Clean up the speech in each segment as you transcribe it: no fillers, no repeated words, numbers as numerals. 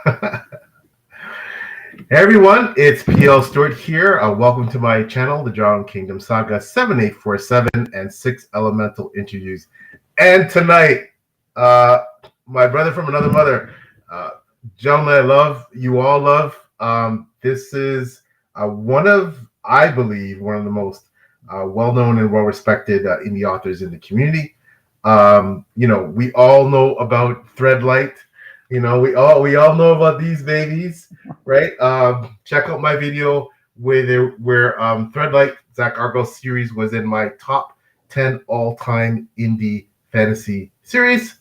Hey everyone, it's PL Stewart here. Welcome to my channel, The Dragon Kingdom Saga 7847 and 6 Elemental Interviews. And tonight, my brother from another mother, gentlemen I love, you all love. This is I believe, one of the most well-known and well-respected indie authors in the community. We all know about Threadlight. We all know about these babies, right? Check out my video where Threadlight Zack ARGYLE series was in my top 10 all-time indie fantasy series.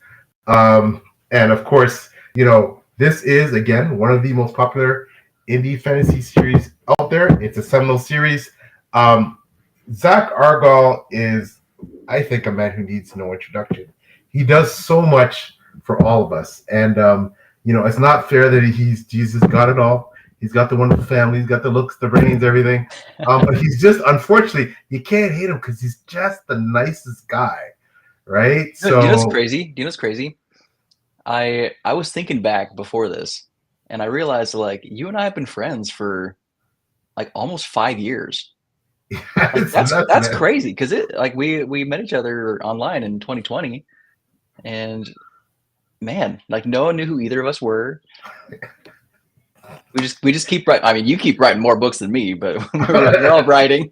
And of course, this is again one of the most popular indie fantasy series out there. It's a seminal series. Zack ARGYLE is, I think, a man who needs no introduction. He does so much for all of us, and it's not fair that he's Jesus got it all. He's got the wonderful family, he's got the looks, the brains, everything. But he's just, unfortunately, you can't hate him because he's just the nicest guy, right? Do you know what's crazy? Do you know what's crazy? I was thinking back before this, and I realized like you and I have been friends for like almost 5 years. Like, that's crazy because we met each other online in 2020, and man, like no one knew who either of us were. We just keep writing. I mean, you keep writing more books than me, but we're all writing.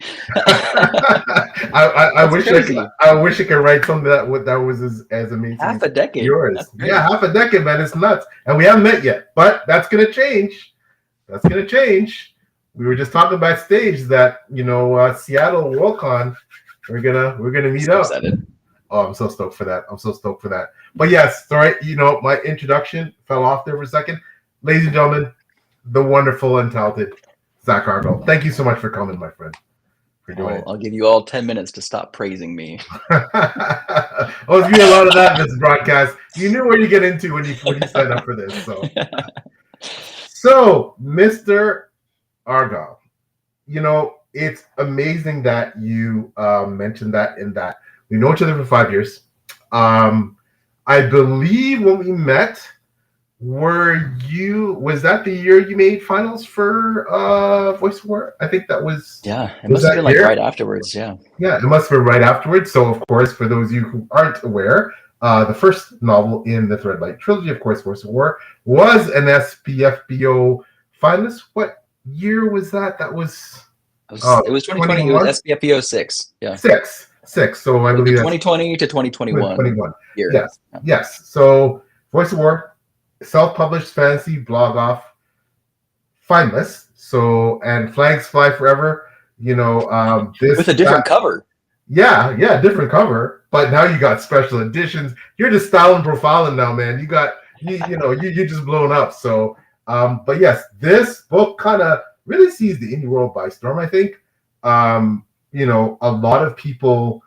I wish I could write something that was as amazing. Half a decade. Yours, yeah, half a decade, man. It's nuts, and we haven't met yet, but that's gonna change. That's gonna change. We were just talking backstage that Seattle Worldcon, we're gonna meet up. Excited. Oh, I'm so stoked for that. But yes, sorry, my introduction fell off there for a second. Ladies and gentlemen, the wonderful and talented Zack ARGYLE. Thank you so much for coming, my friend. For doing it. I'll give you all 10 minutes to stop praising me. I was getting a lot of that in this broadcast. You knew where you get into when you signed up for this. So Mr. ARGYLE, it's amazing that you mentioned that in that we know each other for 5 years. I believe when we met, was that the year you made finals for Voice of War? I think that was. Yeah, it must have been like right afterwards. Yeah, it must have been right afterwards. So of course, for those of you who aren't aware, the first novel in the Threadlight Trilogy, of course, Voice of War, was an SPFBO finalist. What year was that? That was. It was 2020. 21? It was SPFBO 6. Yeah. Six. So I believe 2020 to 2021. 2021. Year. Yes. Yeah. Yes. So Voice of War, self-published fantasy blog off finalist. So, and Flags Fly Forever. This with a different cover. Yeah, different cover. But now you got special editions. You're just styling profiling now, man. You got you just blown up. So, but yes, this book kind of really sees the indie world by storm. I think. A lot of people,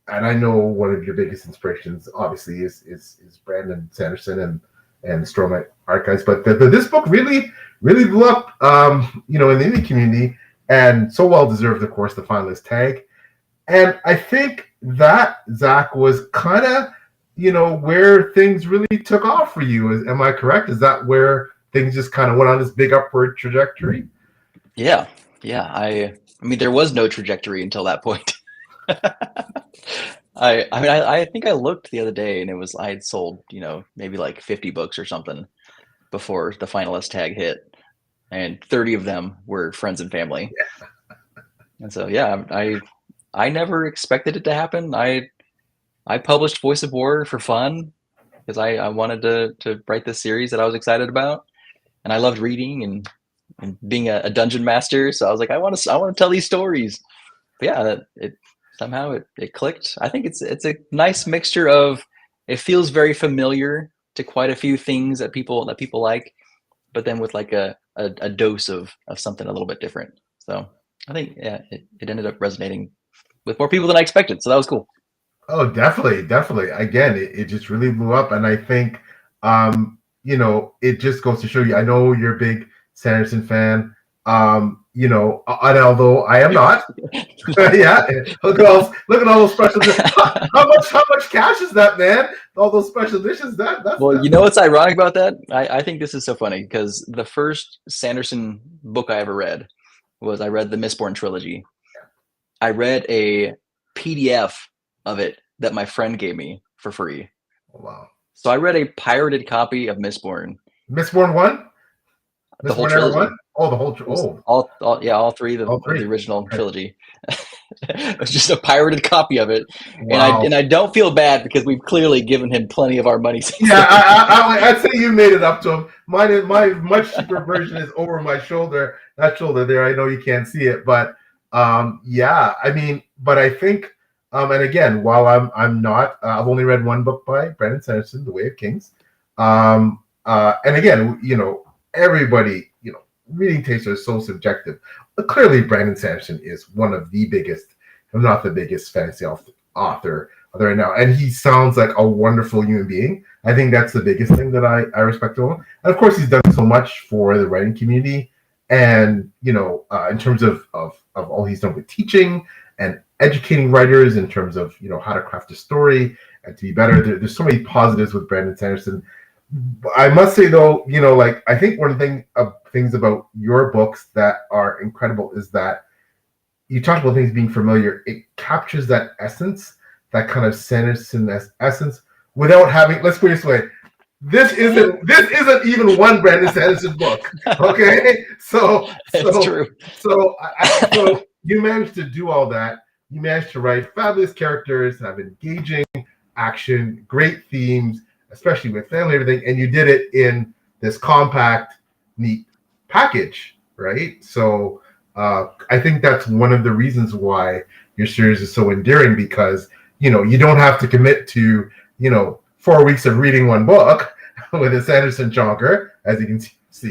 and I know one of your biggest inspirations, obviously, is Brandon Sanderson and Stormlight Archives. But this book really blew up, in the indie community, and so well deserved, of course, the finalist tag. And I think that, Zack, was kind of, where things really took off for you. Am I correct? Is that where things just kind of went on this big upward trajectory? Yeah. I mean, there was no trajectory until that point. I think I looked the other day and I had sold, maybe like 50 books or something before the finalist tag hit, and 30 of them were friends and family. Yeah. And so, yeah, I never expected it to happen. I published Voice of War for fun because I wanted to write this series that I was excited about, and I loved reading and being a dungeon master. So I was like, I want to tell these stories. But yeah, it somehow it clicked. I think it's a nice mixture of, it feels very familiar to quite a few things that people like, but then with like a dose of something a little bit different. So I think it ended up resonating with more people than I expected. So that was cool. Oh, definitely. Again, it just really blew up, and I think it just goes to show you. I know you're a big Sanderson fan. you know, and although I am not, yeah, look at all those special. How much cash is that, man? All those special editions. Well, you know what's ironic about that? I think this is so funny because the first Sanderson book I ever read was I read the Mistborn trilogy. I read a PDF of it that my friend gave me for free. Wow. So I read a pirated copy of Mistborn. Mistborn 1? The whole trilogy. 1? Oh, the whole all three of the original trilogy. It was just a pirated copy of it. Wow. And I don't feel bad because we've clearly given him plenty of our money. Yeah, I'd say you made it up to him. My much cheaper version is over my shoulder. That shoulder there, I know you can't see it, but yeah, I mean, but I think and again, while I'm not, I've only read one book by Brandon Sanderson, The Way of Kings. And again, you know, everybody, you know, reading tastes are so subjective. But clearly, Brandon Sanderson is one of the biggest, if not the biggest, fantasy author right now. And he sounds like a wonderful human being. I think that's the biggest thing that I respect of him. And of course, he's done so much for the writing community. And, you know, in terms of all he's done with teaching and educating writers in terms of, you know, how to craft a story and to be better. There's so many positives with Brandon Sanderson. I must say, though, you know, like, I think one things about your books that are incredible is that you talked about things being familiar. It captures that essence, that kind of Sanderson essence, without having. Let's put it this way: this isn't even one Brandon Sanderson book. Okay, so true. So you managed to do all that. You managed to write fabulous characters, have engaging action, great themes, especially with family and everything, and you did it in this compact, neat package, right? So I think that's one of the reasons why your series is so endearing, because, you know, you don't have to commit to, you know, 4 weeks of reading one book with a Sanderson chonker, as you can see,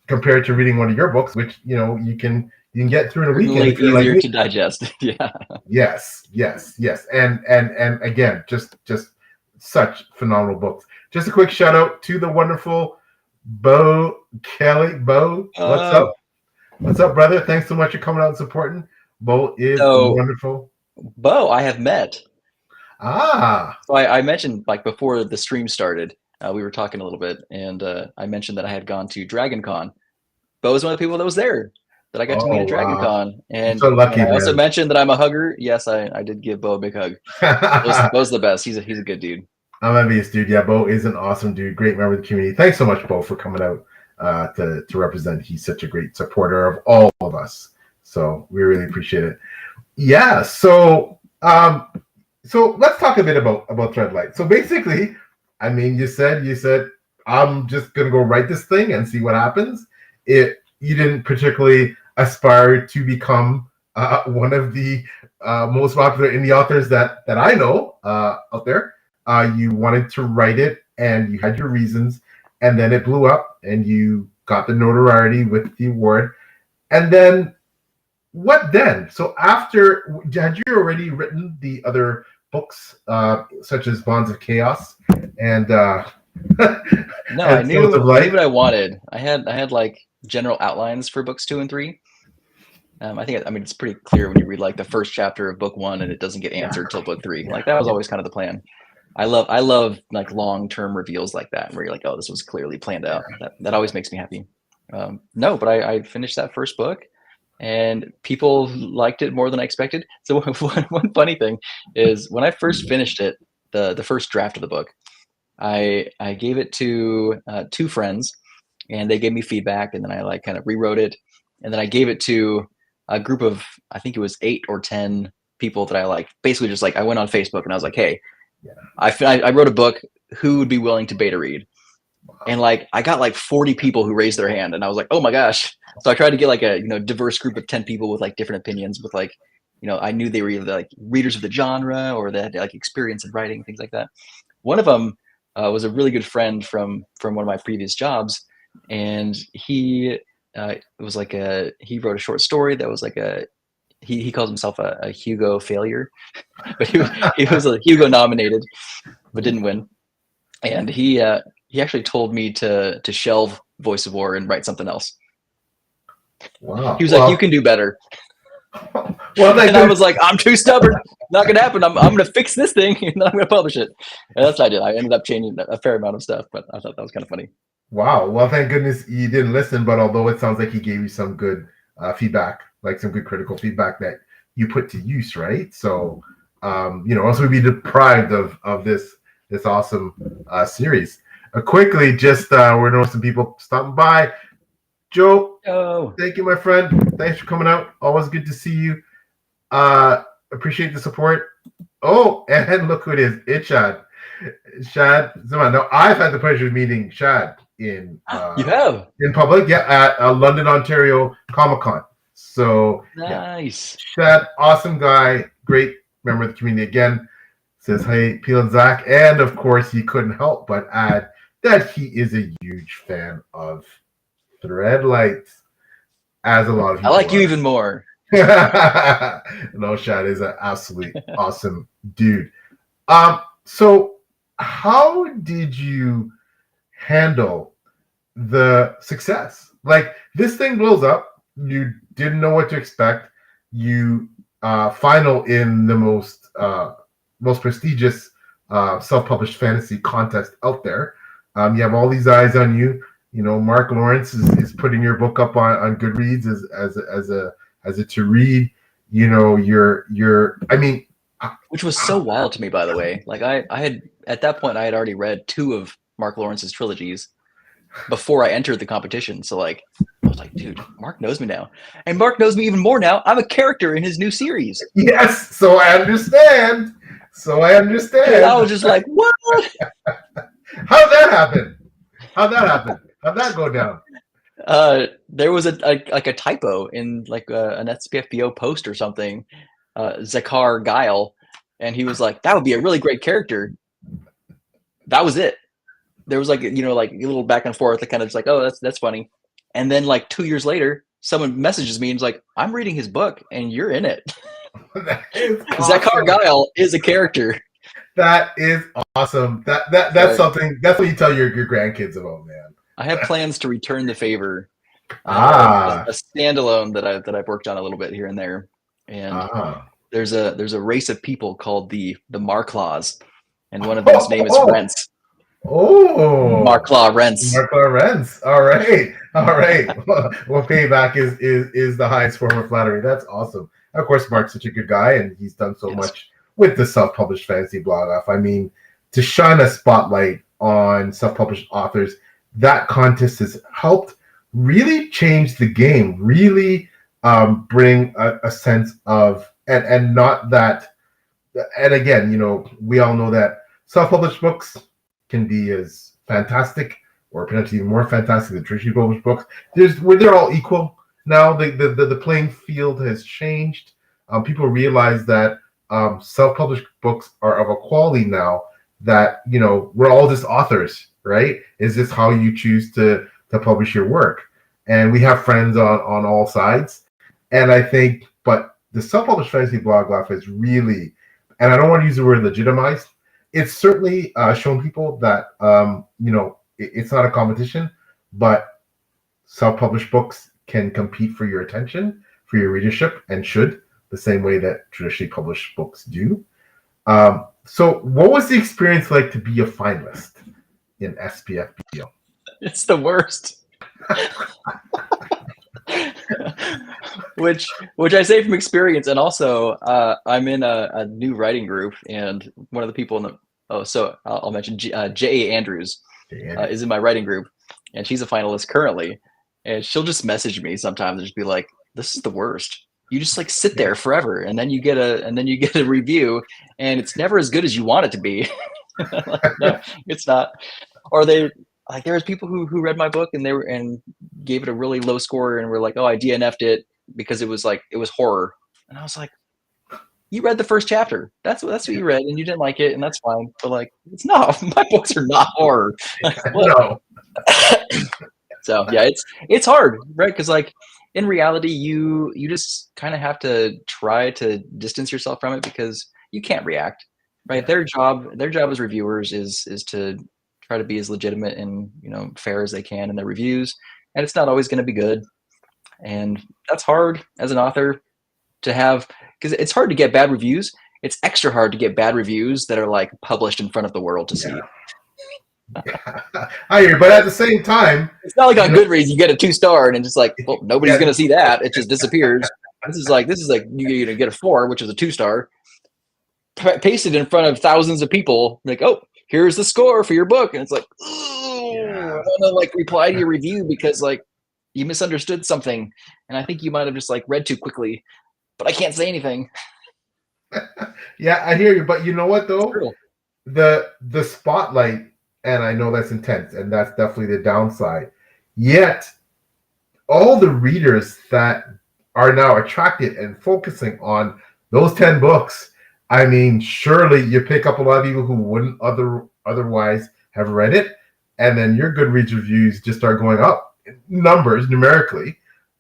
compared to reading one of your books, which, you know, you can get through in a weekend. Easier to digest. Yeah. Yes. And again, just such phenomenal books. Just a quick shout out to the wonderful Bo Kelly. Bo, what's up? What's up, brother? Thanks so much for coming out and supporting. Bo is wonderful. Bo, I have met. So I mentioned, like, before the stream started, we were talking a little bit, and I mentioned that I had gone to Dragon Con. Bo was one of the people that was there that I got to meet at Dragon Con. And so lucky, I also mentioned that I'm a hugger. Yes, I did give Bo a big hug. Bo's the best. He's a good dude. I'm envious, dude. Yeah, Bo is an awesome dude. Great member of the community. Thanks so much, Bo, for coming out to represent. He's such a great supporter of all of us. So we really appreciate it. Yeah. So let's talk a bit about Threadlight. So basically, I mean, you said I'm just gonna go write this thing and see what happens. You didn't particularly aspire to become one of the most popular indie authors that I know out there. You wanted to write it, and you had your reasons, and then it blew up, and you got the notoriety with the award. And then, what then? So after, had you already written the other books, such as Bonds of Chaos and no, and I knew what I wanted. I had like general outlines for books 2 and 3. I mean, it's pretty clear when you read like the first chapter of book 1 and it doesn't get answered till book 3. Like, that was always kind of the plan. I love like long-term reveals like that, where you're like, oh, this was clearly planned out. That always makes me happy. No, but I finished that first book, and people liked it more than I expected. So one funny thing is, when I first finished it, the first draft of the book, I gave it to 2 friends, and they gave me feedback, and then I like kind of rewrote it, and then I gave it to a group of, I think it was 8 or 10 people that I like. Basically, just like, I went on Facebook and I was like, hey, I wrote a book. Who would be willing to beta read? And like, I got like 40 people who raised their hand, and I was like, oh my gosh. So I tried to get like a, you know, diverse group of 10 people with like different opinions, with like, you know, I knew they were either like readers of the genre or they had like experience in writing, things like that. One of them was a really good friend from one of my previous jobs, and he was like he wrote a short story that was like he calls himself a Hugo failure, but he was a Hugo nominated, but didn't win. And he actually told me to shelve Voice of War and write something else. Wow. He was like, "You can do better." Well, And I was like, "I'm too stubborn. Not gonna happen. I'm gonna fix this thing, and then I'm gonna publish it." And that's what I did. I ended up changing a fair amount of stuff, but I thought that was kind of funny. wow. Well, thank goodness you didn't listen. But although it sounds like he gave you some good feedback, like some good critical feedback that you put to use, right? So, else we'd be deprived of this awesome series. Quickly, just we're noticing some people stopping by. Joe, thank you, my friend. Thanks for coming out. Always good to see you. Appreciate the support. Oh, and look who it is. It's Shad. Shad. Now, I've had the pleasure of meeting Shad in You have in public, at London, Ontario Comic-Con. So nice. Shad, awesome guy, great member of the community. Again, says hey, Peel and Zack, and of course, he couldn't help but add that he is a huge fan of Threadlight, as a lot of people I like you are. even more. No, Shad is an absolutely awesome dude. So how did you handle the success? Like, this thing blows up. You didn't know what to expect. You final in the most prestigious self-published fantasy contest out there. You have all these eyes on you. You know, Mark Lawrence is putting your book up on Goodreads as a to read. You know, Which was so wild to me, by the way. Like I had at that point I had already read 2 of Mark Lawrence's trilogies before I entered the competition. So like I was like, dude, Mark knows me now. And Mark knows me even more now. I'm a character in his new series. Yes, so I understand. And I was just like, what? How'd that happen? How'd that go down? There was a typo in like an SPFBO post or something. Zack, ARGYLE, and he was like, that would be a really great character. That was it. There was like a little back and forth, like kind of just like, oh, that's funny. And then like 2 years later, someone messages me and is like, I'm reading his book and you're in it. Zack ARGYLE is a character. That is awesome. That's something. That's what you tell your grandkids about, man. I have plans to return the favor. A standalone that I've worked on a little bit here and there, and there's a race of people called the Marklaws, and one of them's name is Rents. Oh, Marklaw Rents. Marklaw Rents. All right. Well, payback is the highest form of flattery. That's awesome. Of course, Mark's such a good guy, and he's done so much with the self-published fantasy blog off. I mean, to shine a spotlight on self-published authors, that contest has helped really change the game, really bring a sense of, and not that, and again, we all know that self-published books can be as fantastic or potentially even more fantastic than traditionally published books. They're all equal now. The playing field has changed. People realize that self-published books are of a quality now that we're all just authors, right? Is this how you choose to publish your work? And we have friends on all sides. And I think, but the self-published fantasy blog life is really, and I don't want to use the word legitimized, it's certainly shown people that it's not a competition, but self-published books can compete for your attention, for your readership, and should, the same way that traditionally published books do. So what was the experience like to be a finalist in SPFBO? It's the worst. which I say from experience, and also I'm in a new writing group, and one of the people in the I'll mention J.A. Andrews is in my writing group, and she's a finalist currently, and she'll just message me sometimes and just be like, this is the worst. You just like sit there forever, and then you get a review, and it's never as good as you want it to be. Like, no, it's not. Or there's people who read my book and gave it a really low score and were like, oh, I DNF'd it because it was horror, and I was like, you read the first chapter. That's what you read, and you didn't like it, and that's fine. But like, it's not. My books are not horror. Like, no. So yeah, it's hard, right? Because like in reality, you just kind of have to try to distance yourself from it because you can't react, right? Their job as reviewers is to try to be as legitimate and fair as they can in their reviews, and it's not always going to be good. And that's hard as an author to have, because it's hard to get bad reviews. It's extra hard to get bad reviews that are like published in front of the world to see. I hear, but at the same time, It's not like on Goodreads you get a 2-star and it's just like, well, nobody's going to see that. It just disappears. This is like you get a 4, which is a 2-star, pasted in front of thousands of people. Like, oh, here's the score for your book, and it's like, I don't know, like reply to your review because like you misunderstood something, and I think you might have just like read too quickly, but I can't say anything. Yeah, I hear you, but you know what though? The spotlight, and I know that's intense, and that's definitely the downside. Yet, all the readers that are now attracted and focusing on those 10 books, I mean, surely you pick up a lot of people who wouldn't otherwise have read it, and then your Goodreads reviews just start going up in numbers numerically,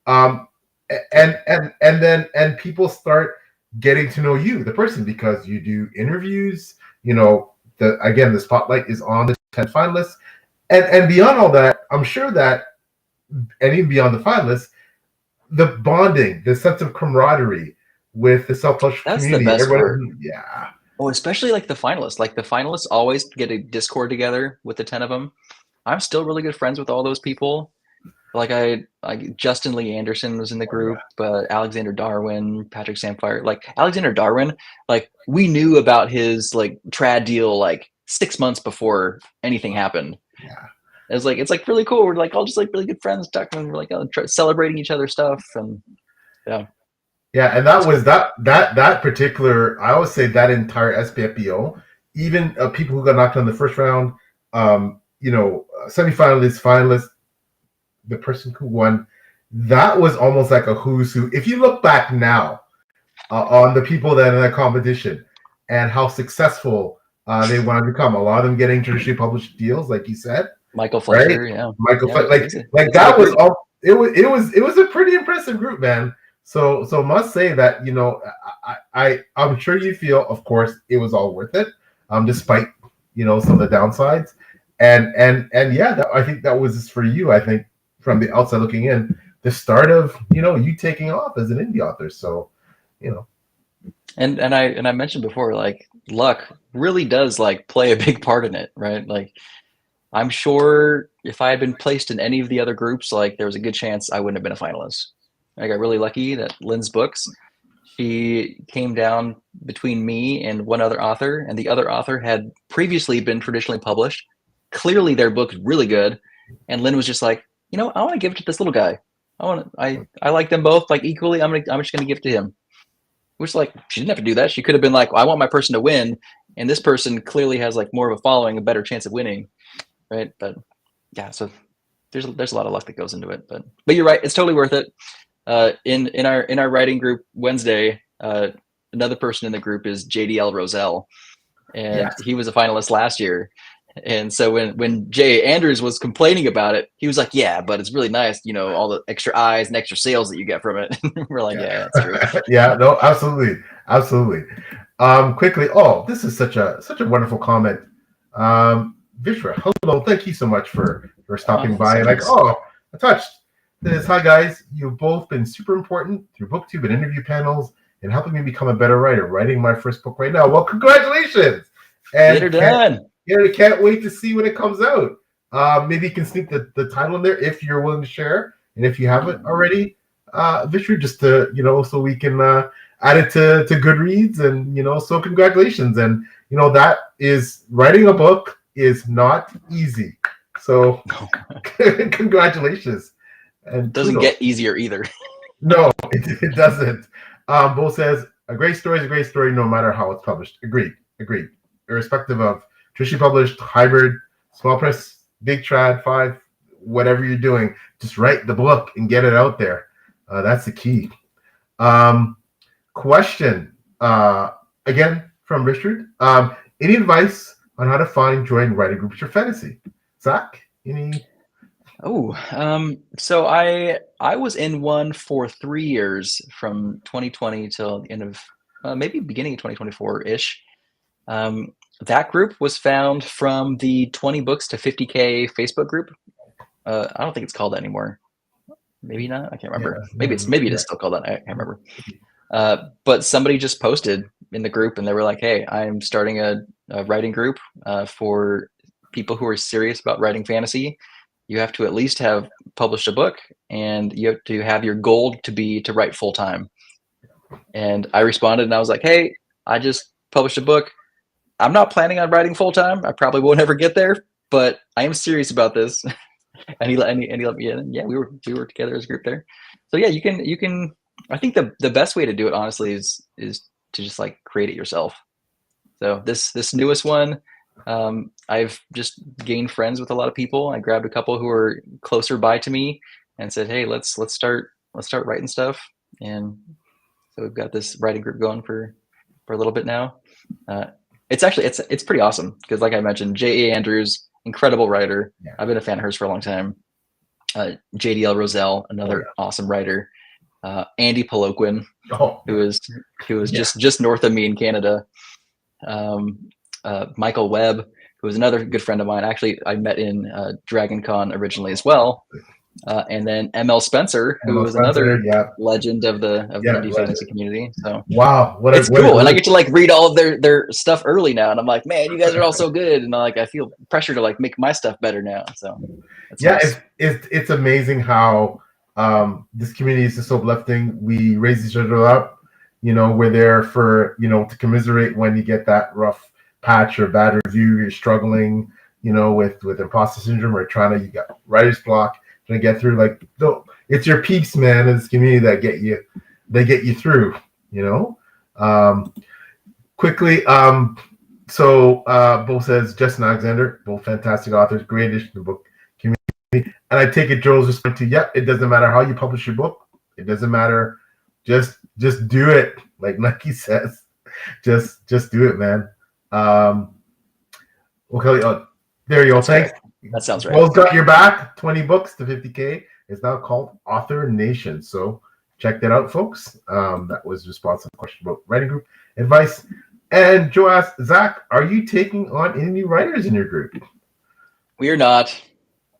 and people start getting to know you, the person, because you do interviews. The spotlight is on the 10 finalists, and beyond all that, I'm sure that, and even beyond the finalists, the bonding, the sense of camaraderie with the self-published community. That's the best part. Yeah. Oh, especially like the finalists. Like the finalists always get a Discord together with the 10 of them. I'm still really good friends with all those people. Like Justin Lee Anderson was in the group, Alexander Darwin, Patrick Samfire. Like Alexander Darwin, like we knew about his like trad deal like 6 months before anything happened. Yeah. It's like really cool. We're like all just like really good friends talking. We're like celebrating each other's stuff, and yeah. Yeah, and that was that particular. I always say that entire SPFBO, even people who got knocked out in the first round, semifinalists, finalists, the person who won, that was almost like a who's who. If you look back now on the people that are in that competition and how successful they want to become, a lot of them getting traditionally published deals, like you said. Michael Fletcher, right? yeah. Michael Fletcher, like that was all. It was a pretty impressive group, man. So must say that I'm sure you feel, of course, it was all worth it, despite some of the downsides, and yeah, I think that was for you. I think from the outside looking in, the start of you taking off as an indie author. So and I mentioned before, like luck really does like play a big part in it, right? Like I'm sure if I had been placed in any of the other groups, like there was a good chance I wouldn't have been a finalist. I got really lucky that Lynn's books, she came down between me and one other author, and the other author had previously been traditionally published. Clearly their book's really good. And Lynn was just like, I want to give it to this little guy. I like them both like equally. I'm just gonna give it to him. Which like she didn't have to do that. She could have been like, I want my person to win, and this person clearly has like more of a following, a better chance of winning. Right. But yeah, so there's a lot of luck that goes into it. But you're right, it's totally worth it. In our writing group Wednesday, another person in the group is JDL Roselle, and he was a finalist last year. And so when Jay Andrews was complaining about it, he was like, yeah, but it's really nice, all the extra eyes and extra sales that you get from it. We're like, yeah, that's true. Yeah, no, absolutely. Quickly, this is such a wonderful comment. Vishra, hello, thank you so much for stopping by. I touched this. Hi guys, you've both been super important through BookTube and interview panels and helping me become a better writer. Writing my first book right now. Well, congratulations! And get her done. Can't wait to see when it comes out. Maybe you can sneak the title in there if you're willing to share, and if you haven't already, Vishra, just to so we can add it to Goodreads, and so congratulations. And that is, writing a book is not easy. So congratulations. And it doesn't get easier either. No, it doesn't. Bo says a great story is a great story no matter how it's published. Agreed. Irrespective of traditionally published, hybrid, small press, big trad, 5, whatever you're doing, just write the book and get it out there. That's the key. Question again from Richard. Any advice on how to find join writing groups for fantasy? Zack, any? So I was in one for 3 years from 2020 till the end of maybe beginning of 2024-ish. That group was found from the 20 books to 50K Facebook group. I don't think it's called that anymore. maybe not. I can't remember. Yeah. Maybe it is still called that. I can't remember. But somebody just posted in the group, and they were like, "Hey, I'm starting a writing group for people who are serious about writing fantasy. You have to at least have published a book, and you have to have your goal to be to write full time." And I responded, and I was like, "Hey, I just published a book. I'm not planning on writing full time. I probably won't ever get there, but I am serious about this." And he let me in. And yeah, we were together as a group there. So yeah, you can. I think the best way to do it, honestly, is to just like create it yourself. So this newest one, I've just gained friends with a lot of people. I grabbed a couple who are closer by to me and said, "Hey, let's start writing stuff." And so we've got this writing group going for a little bit now. It's actually it's pretty awesome because, like I mentioned, J.A. Andrews, incredible writer. Yeah. I've been a fan of hers for a long time. JDL Roselle, another awesome writer. Andy Poloquin, who was just north of me in Canada. Michael Webb, who was another good friend of mine. Actually, I met in Dragon Con originally as well. And then ML Spencer, who was another legend of the indie fantasy community. So wow, it's cool, and I get to like read all of their stuff early now, and I'm like, man, you guys are all so good, and like I feel pressure to like make my stuff better now. So nice. It's amazing how this community is just so uplifting. We raise each other up. We're there for to commiserate when you get that rough patch or bad review. You're struggling, with imposter syndrome or you got writer's block. To get through, it's your peeps, man, in this community that get you through, quickly. So Bo says Justin Alexander, both fantastic authors, great addition to the book community. And I take it Joel's response to, it doesn't matter how you publish your book, it doesn't matter, just do it, like Nike says, just do it, man. Okay, there you go. Thanks. That sounds right. Will's got your back. 20 books to 50K. It's now called Author Nation. So check that out, folks. That was response to the question about writing group advice. And Joe asked, Zach, are you taking on any new writers in your group? We are not,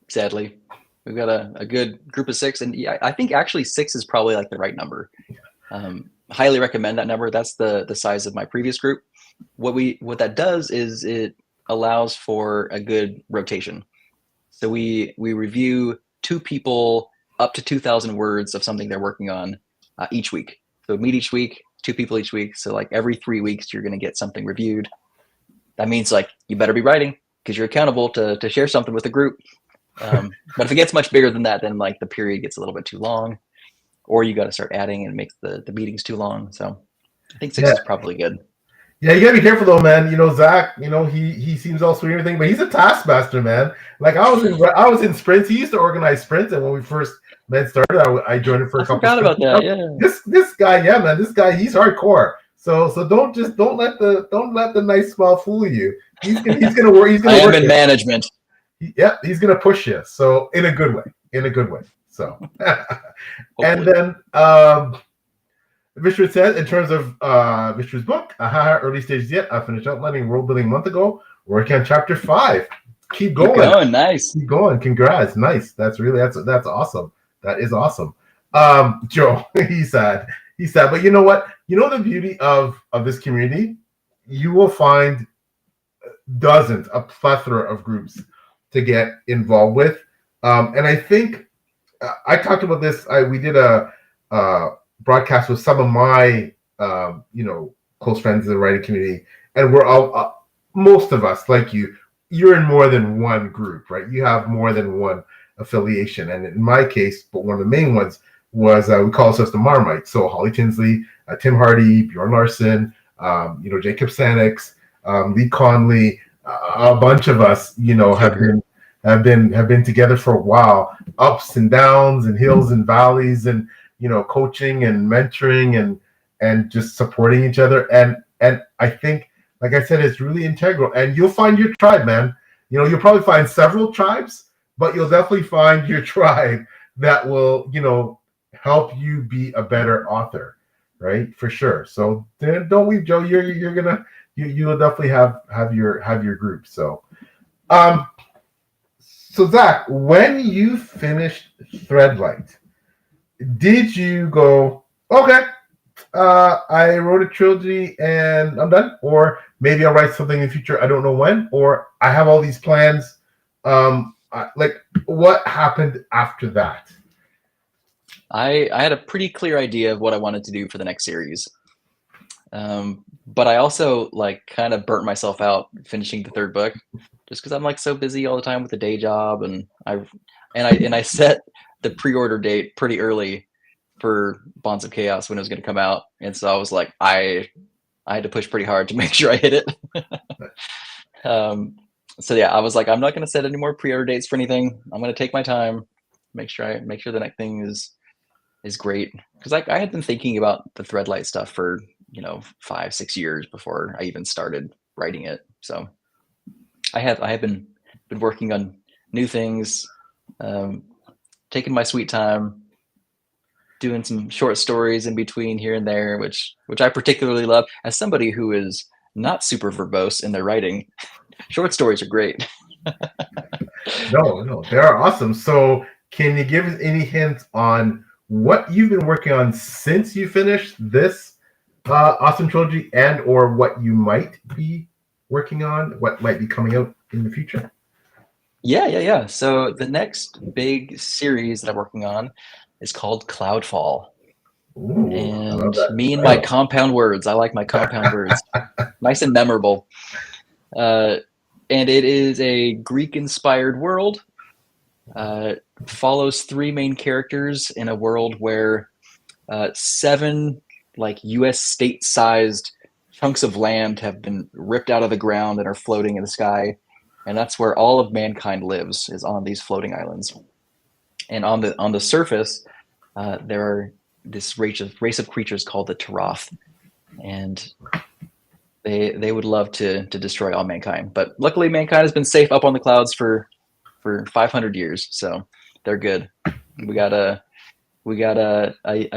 sadly. We've got a good group of 6, and I think actually 6 is probably like the right number. Highly recommend that number. That's the size of my previous group. What that does is it allows for a good rotation. So we review 2 people up to 2,000 words of something they're working on each week. So meet each week, 2 people each week. So like every 3 weeks, you're going to get something reviewed. That means like you better be writing because you're accountable to share something with the group. But if it gets much bigger than that, then like the period gets a little bit too long, or you got to start adding and make the meetings too long. So I think 6 is probably good. Yeah, you gotta be careful though, man. Zach, he seems all sweet and everything, but he's a taskmaster, man. Like I was in sprints. He used to organize sprints, and when we first started, I joined him for a couple. I forgot about that. Yeah. This guy, man. This guy, he's hardcore. So don't let the nice smile fool you. He's gonna work. He's gonna. I am in management. He's gonna push you. So in a good way. So, and then Richard says, in terms of Richard's book, early stages yet. I finished outlining world building a month ago. Working on chapter 5. Keep going. Nice. Keep going. Congrats. Nice. That's awesome. That is awesome. Joe, he's sad. But you know what? The beauty of this community, you will find a plethora of groups to get involved with. And I think I talked about this. We did a broadcast with some of my close friends in the writing community, and we're all most of us, like you're in more than one group, right? You have more than one affiliation, and in my case, but one of the main ones was we call ourselves the Marmite. So Holly Tinsley, Tim Hardy, Bjorn Larson, Jacob Sanix, Lee Conley, a bunch of us have been together for a while, ups and downs and hills and valleys, and coaching and mentoring and just supporting each other. And I think, like I said, it's really integral. And you'll find your tribe, man. You'll probably find several tribes, but you'll definitely find your tribe that will, help you be a better author, right? For sure. So then don't leave, Joe. You'll definitely have your group. So, so Zach, when you finished Threadlight, did you go, okay, I wrote a trilogy and I'm done, or maybe I'll write something in the future, I don't know when, or I have all these plans. Like, what happened after that? I had a pretty clear idea of what I wanted to do for the next series. But I also like kind of burnt myself out finishing the third book just because I'm like so busy all the time with the day job, and I set the pre-order date pretty early for Bonds of Chaos when it was going to come out, and so I was like I had to push pretty hard to make sure I hit it. So yeah, I was like, I'm not going to set any more pre-order dates for anything. I'm going to take my time, make sure the next thing is great, because I had been thinking about the Threadlight stuff for 5-6 years before I even started writing it. So I have been working on new things, taking my sweet time, doing some short stories in between here and there, which I particularly love. As somebody who is not super verbose in their writing, short stories are great. No, they're awesome. So, can you give us any hints on what you've been working on since you finished this awesome trilogy, and or what you might be working on, what might be coming out in the future? Yeah. So the next big series that I'm working on is called Cloudfall. Ooh, I love And that me and my title. compound words. I like my compound words. Nice and memorable. And it is a Greek-inspired world. Follows three main characters in a world where 7 like U.S. state-sized chunks of land have been ripped out of the ground and are floating in the sky, and that's where all of mankind lives, is on these floating islands. And on the surface, there are this race of creatures called the Tarath, and they would love to destroy all mankind. But luckily, mankind has been safe up on the clouds for 500 years, so they're good. We got a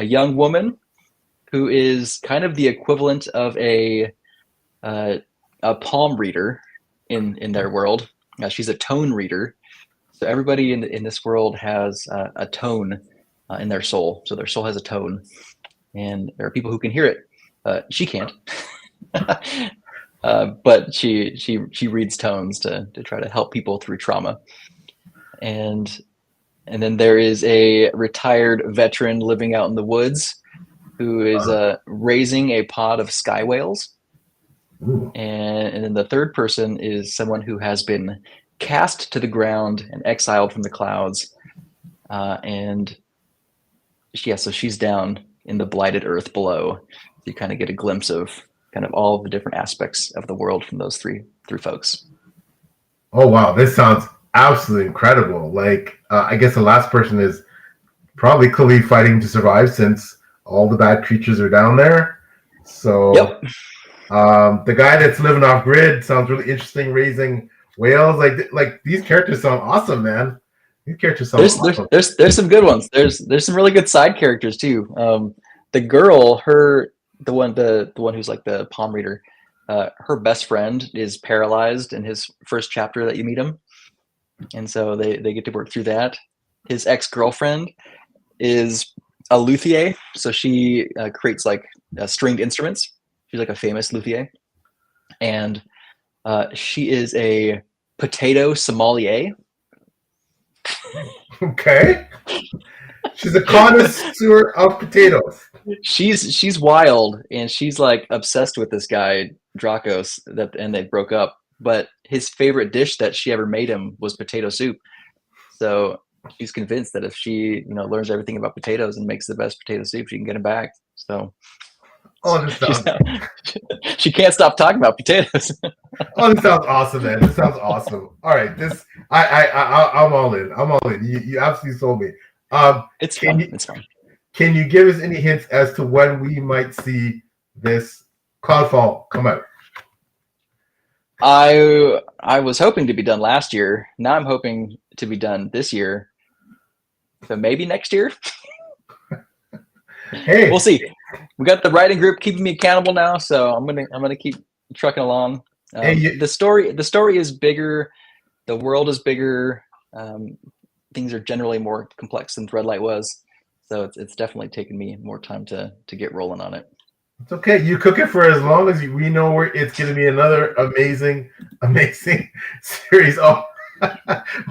young woman who is kind of the equivalent of a palm reader in their world. She's a tone reader. So everybody in this world has a tone in their soul. So their soul has a tone, and there are people who can hear it. She can't, but she reads tones to try to help people through trauma. And then there is a retired veteran living out in the woods who is raising a pod of sky whales. Ooh. And then the third person is someone who has been cast to the ground and exiled from the clouds. And so she's down in the blighted earth below. You kind of get a glimpse of kind of all of the different aspects of the world from those three folks. Oh wow, this sounds absolutely incredible. Like, I guess the last person is probably clearly fighting to survive since all the bad creatures are down there. So, Yep. The guy that's living off grid sounds really interesting. Raising whales, like these characters sound awesome, man. These characters sound awesome. There's some good ones. There's some really good side characters too. The girl, the one who's like the palm reader, her best friend is paralyzed in his first chapter that you meet him, and so they get to work through that. His ex-girlfriend is a luthier, so she creates like stringed instruments. She's like a famous luthier, and she is a potato sommelier. Okay, she's a connoisseur of potatoes. She's wild, and she's like obsessed with this guy Dracos, and they broke up. But his favorite dish that she ever made him was potato soup. So she's convinced that if she learns everything about potatoes and makes the best potato soup, she can get him back. So Oh, this sounds. She can't stop talking about potatoes. Oh, this sounds awesome, man. This sounds awesome. All right, I'm all in. I'm all in. You absolutely sold me. It's fun. It's fun. Can you give us any hints as to when we might see this Cloudfall come out? I was hoping to be done last year. Now I'm hoping to be done this year. So maybe next year. Hey, we'll see. We got the writing group keeping me accountable now, so I'm gonna keep trucking along. The story is bigger. The world is bigger. Things are generally more complex than Threadlight was. So it's definitely taken me more time to get rolling on it. It's okay. You cook it for as long as we know where it's going to be another amazing series. Oh,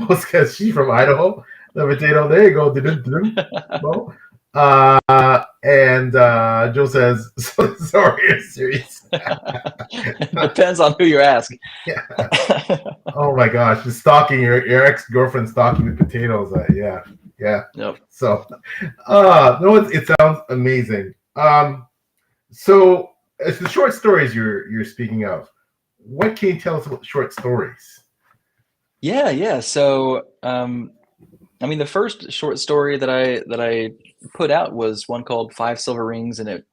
because she's from Idaho. The potato. There you go. Well, and Joe says, sorry, series. Depends on who you ask. Yeah. Oh my gosh, just stalking your ex-girlfriend, stalking with potatoes. Yeah. Yep. So, no, it sounds amazing. So it's the short stories you're speaking of. What can you tell us about short stories? Yeah. So, I mean, the first short story that I put out was one called 5 Silver Rings, and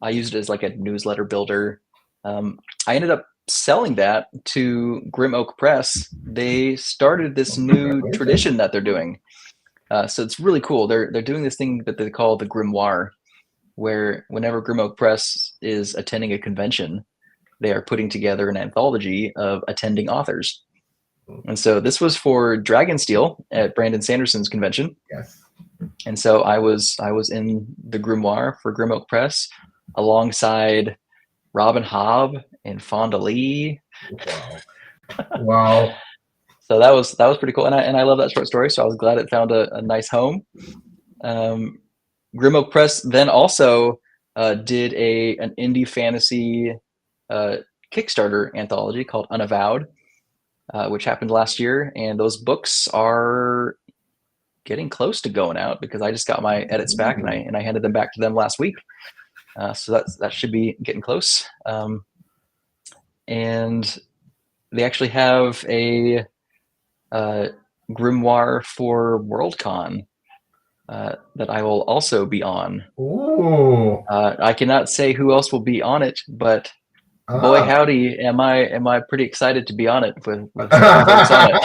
I used it as like a newsletter builder. I ended up selling that to Grim Oak Press. They started this new tradition that they're doing. So it's really cool. They're doing this thing that they call the Grimoire, where whenever Grim Oak Press is attending a convention, they are putting together an anthology of attending authors. And so this was for Dragonsteel at Brandon Sanderson's convention. Yes. And so I was in the Grimoire for Grim Oak Press alongside Robin Hobb and Fonda Lee. Wow. So that was pretty cool. And I love that short story. So I was glad it found a nice home. Grim Oak Press then also did an indie fantasy Kickstarter anthology called Unavowed, which happened last year, and those books are getting close to going out because I just got my edits back and I handed them back to them last week. So that should be getting close. And they actually have a grimoire for Worldcon that I will also be on. Ooh. I cannot say who else will be on it, but boy howdy, am I pretty excited to be on it with folks on it.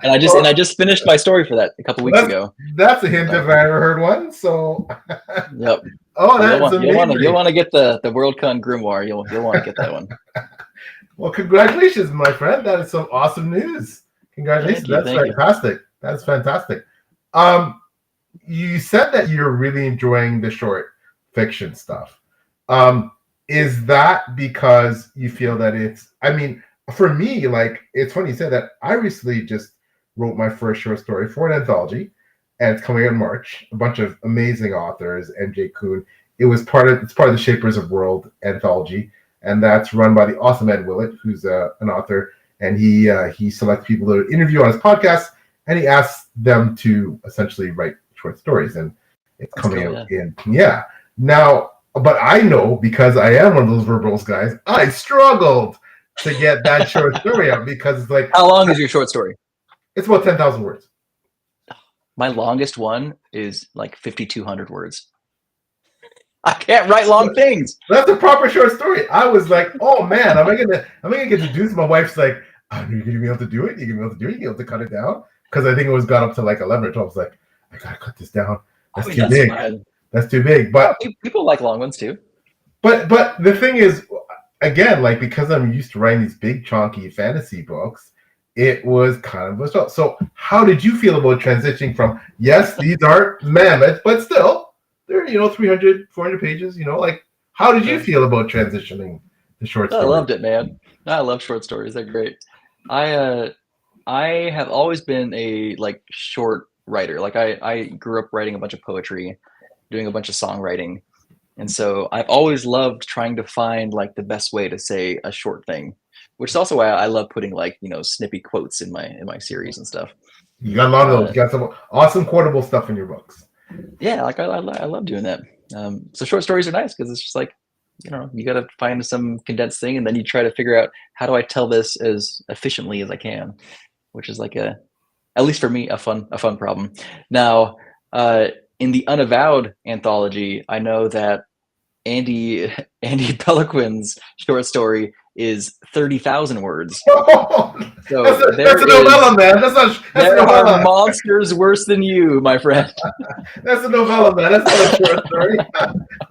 And I just finished my story for that a couple weeks ago. That's a hint if I ever heard one. So yep. Oh, that's amazing. You'll want to get the Worldcon grimoire. You'll want to get that one. Well, congratulations, my friend. That is some awesome news. Congratulations. That's fantastic. That's fantastic. You said that you're really enjoying the short fiction stuff. Is that because you feel that I mean, for me, like, it's funny you said that. I recently just wrote my first short story for an anthology, and it's coming out in March. A bunch of amazing authors, MJ Kuhn. It's part of the Shapers of World anthology, and that's run by the awesome Ed Willett, who's an author, and he selects people to interview on his podcast, and he asks them to essentially write short stories, and it's coming out in now. But I know, because I am one of those verbose guys, I struggled to get that short story out because it's like, how long is your short story? It's about 10,000 words. My longest one is like 5,200 words. I can't write long things. That's a proper short story. I was like, oh man, am I gonna get to do this? My wife's like, oh, you're gonna be able to do it? You're gonna be able to do it? You're able to cut it down? Because I think it got up to like 11 or 12. I was like, I gotta cut this down. That's too big. Fine. That's too big. But people like long ones too. But the thing is, again, like, because I'm used to writing these big chunky fantasy books, it was kind of a struggle. So how did you feel about transitioning from, yes, these are mammoth, but still they're 300, 400 pages, like, how did you feel about transitioning the short story? I loved it, man. I love short stories. They're great. I have always been a short writer. Like I grew up writing a bunch of poetry, doing a bunch of songwriting. And so I've always loved trying to find the best way to say a short thing, which is also why I love putting snippy quotes in my series and stuff. You got a lot of those. You got some awesome quotable stuff in your books. Yeah, I love doing that. So short stories are nice because it's just you got to find some condensed thing, and then you try to figure out, how do I tell this as efficiently as I can, which is at least for me, a fun problem. Now, in the Unavowed anthology, I know that Andy Peliquin's short story is 30,000 words. So that's a novella, man. There are monsters worse than you, my friend. That's a novella, man. That's not a short story.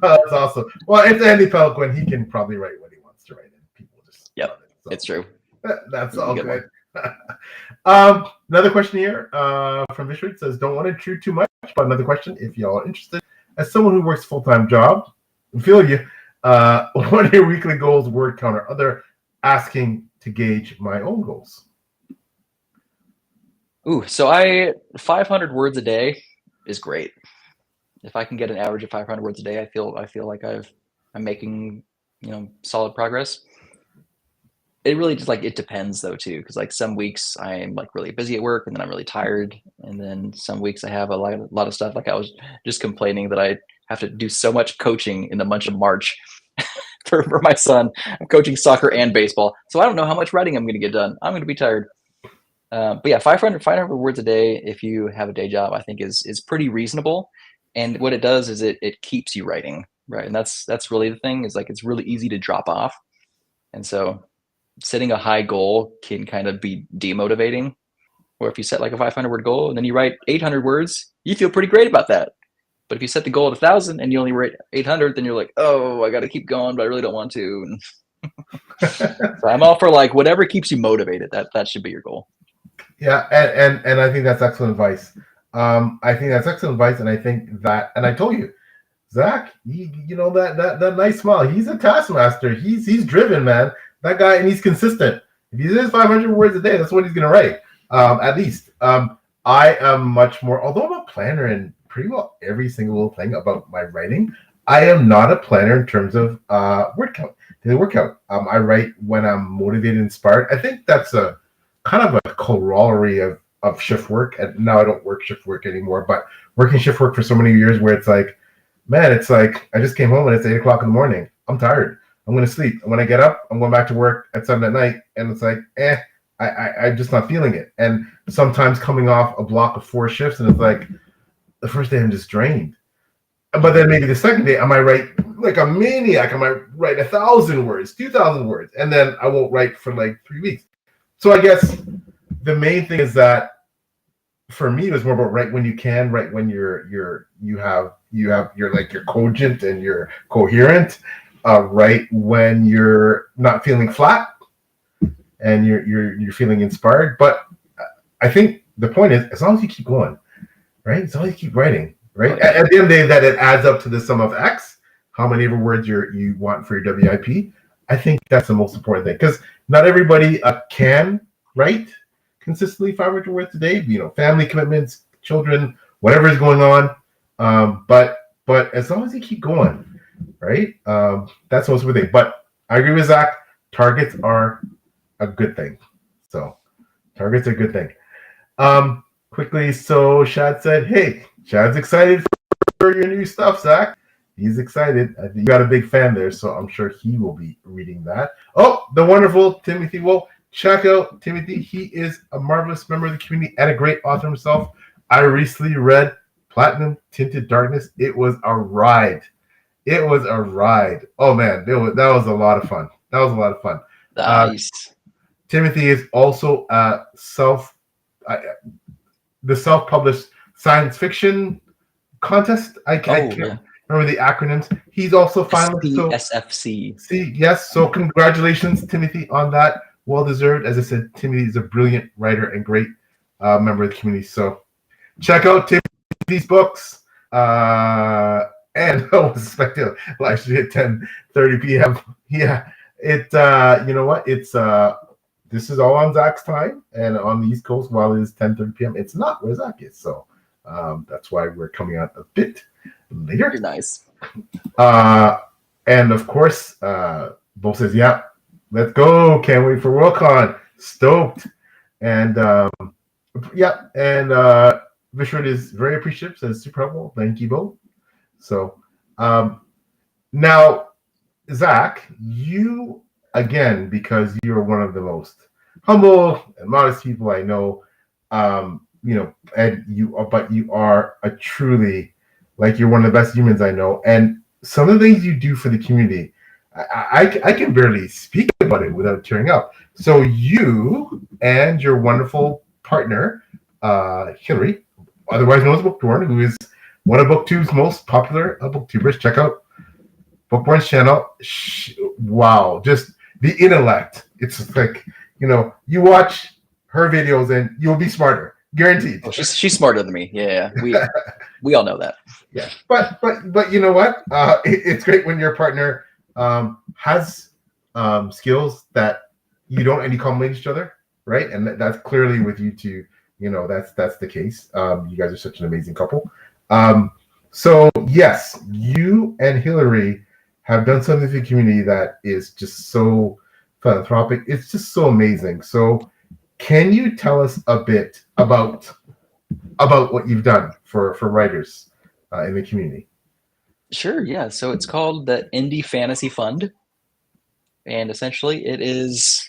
That's awesome. Well, it's Andy Peliquin. He can probably write what he wants to write, and people just it's true. That's all good. Another question here from Vishwit says, don't want to intrude too much, but another question, if y'all are interested. As someone who works full-time job, I feel you. What are your weekly goals, word count, or other asking to gauge my own goals? Ooh, so 500 words a day is great. If I can get an average of 500 words a day, I feel like I'm making, solid progress. It really just it depends though too, because some weeks I'm really busy at work and then I'm really tired, and then some weeks I have a lot of stuff. I was just complaining that I have to do so much coaching in the month of March for my son. I'm coaching soccer and baseball, so I don't know how much writing I'm going to get done. I'm going to be tired. But yeah, 500 words a day if you have a day job, I think is pretty reasonable. And what it does is it keeps you writing, right? And that's really the thing, is it's really easy to drop off. And so setting a high goal can kind of be demotivating. Or if you set a 500 word goal and then you write 800 words, you feel pretty great about that. But if you set the goal at 1,000 and you only write 800, then you're like, oh, I got to keep going, but I really don't want to. So I'm all for whatever keeps you motivated. That should be your goal. Yeah, and I think that's excellent advice. I think that's excellent advice, and I think that, and I told you, Zach, that nice smile. He's a taskmaster. He's driven, man. That guy, and he's consistent. If he says 500 words a day, that's what he's gonna write, at least. I am much more, although I'm a planner in pretty well every single little thing about my writing, I am not a planner in terms of word count, daily word count. I write when I'm motivated, inspired. I think that's a kind of a corollary of shift work. And now I don't work shift work anymore, but working shift work for so many years where it's man, it's I just came home and it's 8 o'clock in the morning. I'm tired. I'm going to sleep. And when I get up, I'm going back to work at 7 at night. And it's I'm just not feeling it. And sometimes coming off a block of 4 shifts, and it's the first day I'm just drained. But then maybe the second day I might write like a maniac. I might write 1,000 words, 2,000 words, and then I won't write for 3 weeks. So I guess the main thing is that for me it was more about write when you can, write when you're cogent and you're coherent, write when you're not feeling flat and you're feeling inspired. But I think the point is, as long as you keep going, right? As long as you keep writing, right? Okay. At the end of the day, that it adds up to the sum of X, how many ever words you want for your WIP. I think that's the most important thing, because not everybody can write consistently 500 words a day. Family commitments, children, whatever is going on. But as long as you keep going, right? That's the most important thing. But I agree with Zach. Targets are a good thing. So targets are a good thing. Quickly, so Shad said, hey, Shad's excited for your new stuff, Zach. He's excited. You got a big fan there, so I'm sure he will be reading that. Oh, the wonderful Timothy. Well, check out Timothy. He is a marvelous member of the community and a great author himself. I recently read Platinum Tinted Darkness. It was a ride. Oh, man, that was a lot of fun. Nice. Timothy is also the self-published science fiction contest. I can't remember the acronyms. He's also finalist. SFC. Yes. So congratulations, Timothy, on that. Well deserved. As I said, Timothy is a brilliant writer and great member of the community. So check out Timothy's books. And I was expecting actually at 10:30 p.m. Yeah. You know what? It's this is all on Zach's time and on the East Coast while it is 10:30 p.m. It's not where Zach is. So that's why we're coming out a bit later. Very nice. And of course, Bo says, yeah, let's go. Can't wait for Worldcon. Stoked. And Vishwat is very appreciative, says super helpful. Thank you both. So now, Zach, you again, because you're one of the most humble and modest people I know, and you are a truly, you're one of the best humans I know. And some of the things you do for the community, I can barely speak about it without tearing up. So you and your wonderful partner, Hillary, otherwise known as Bookborn, who is one of BookTube's most popular booktubers. Check out Bookborn's channel. Wow, just the intellect. It's you watch her videos, and you'll be smarter, guaranteed. Oh, she's smarter than me. Yeah. We all know that. Yeah, but you know what? It's great when your partner has skills that you don't, and you complement each other, right? And that's clearly with you two. That's the case. You guys are such an amazing couple. So yes, you and Hillary have done something for the community that is just so philanthropic. It's just so amazing. So can you tell us a bit about what you've done for writers in the community? Sure. Yeah. So it's called the Indie Fantasy Fund. And essentially it is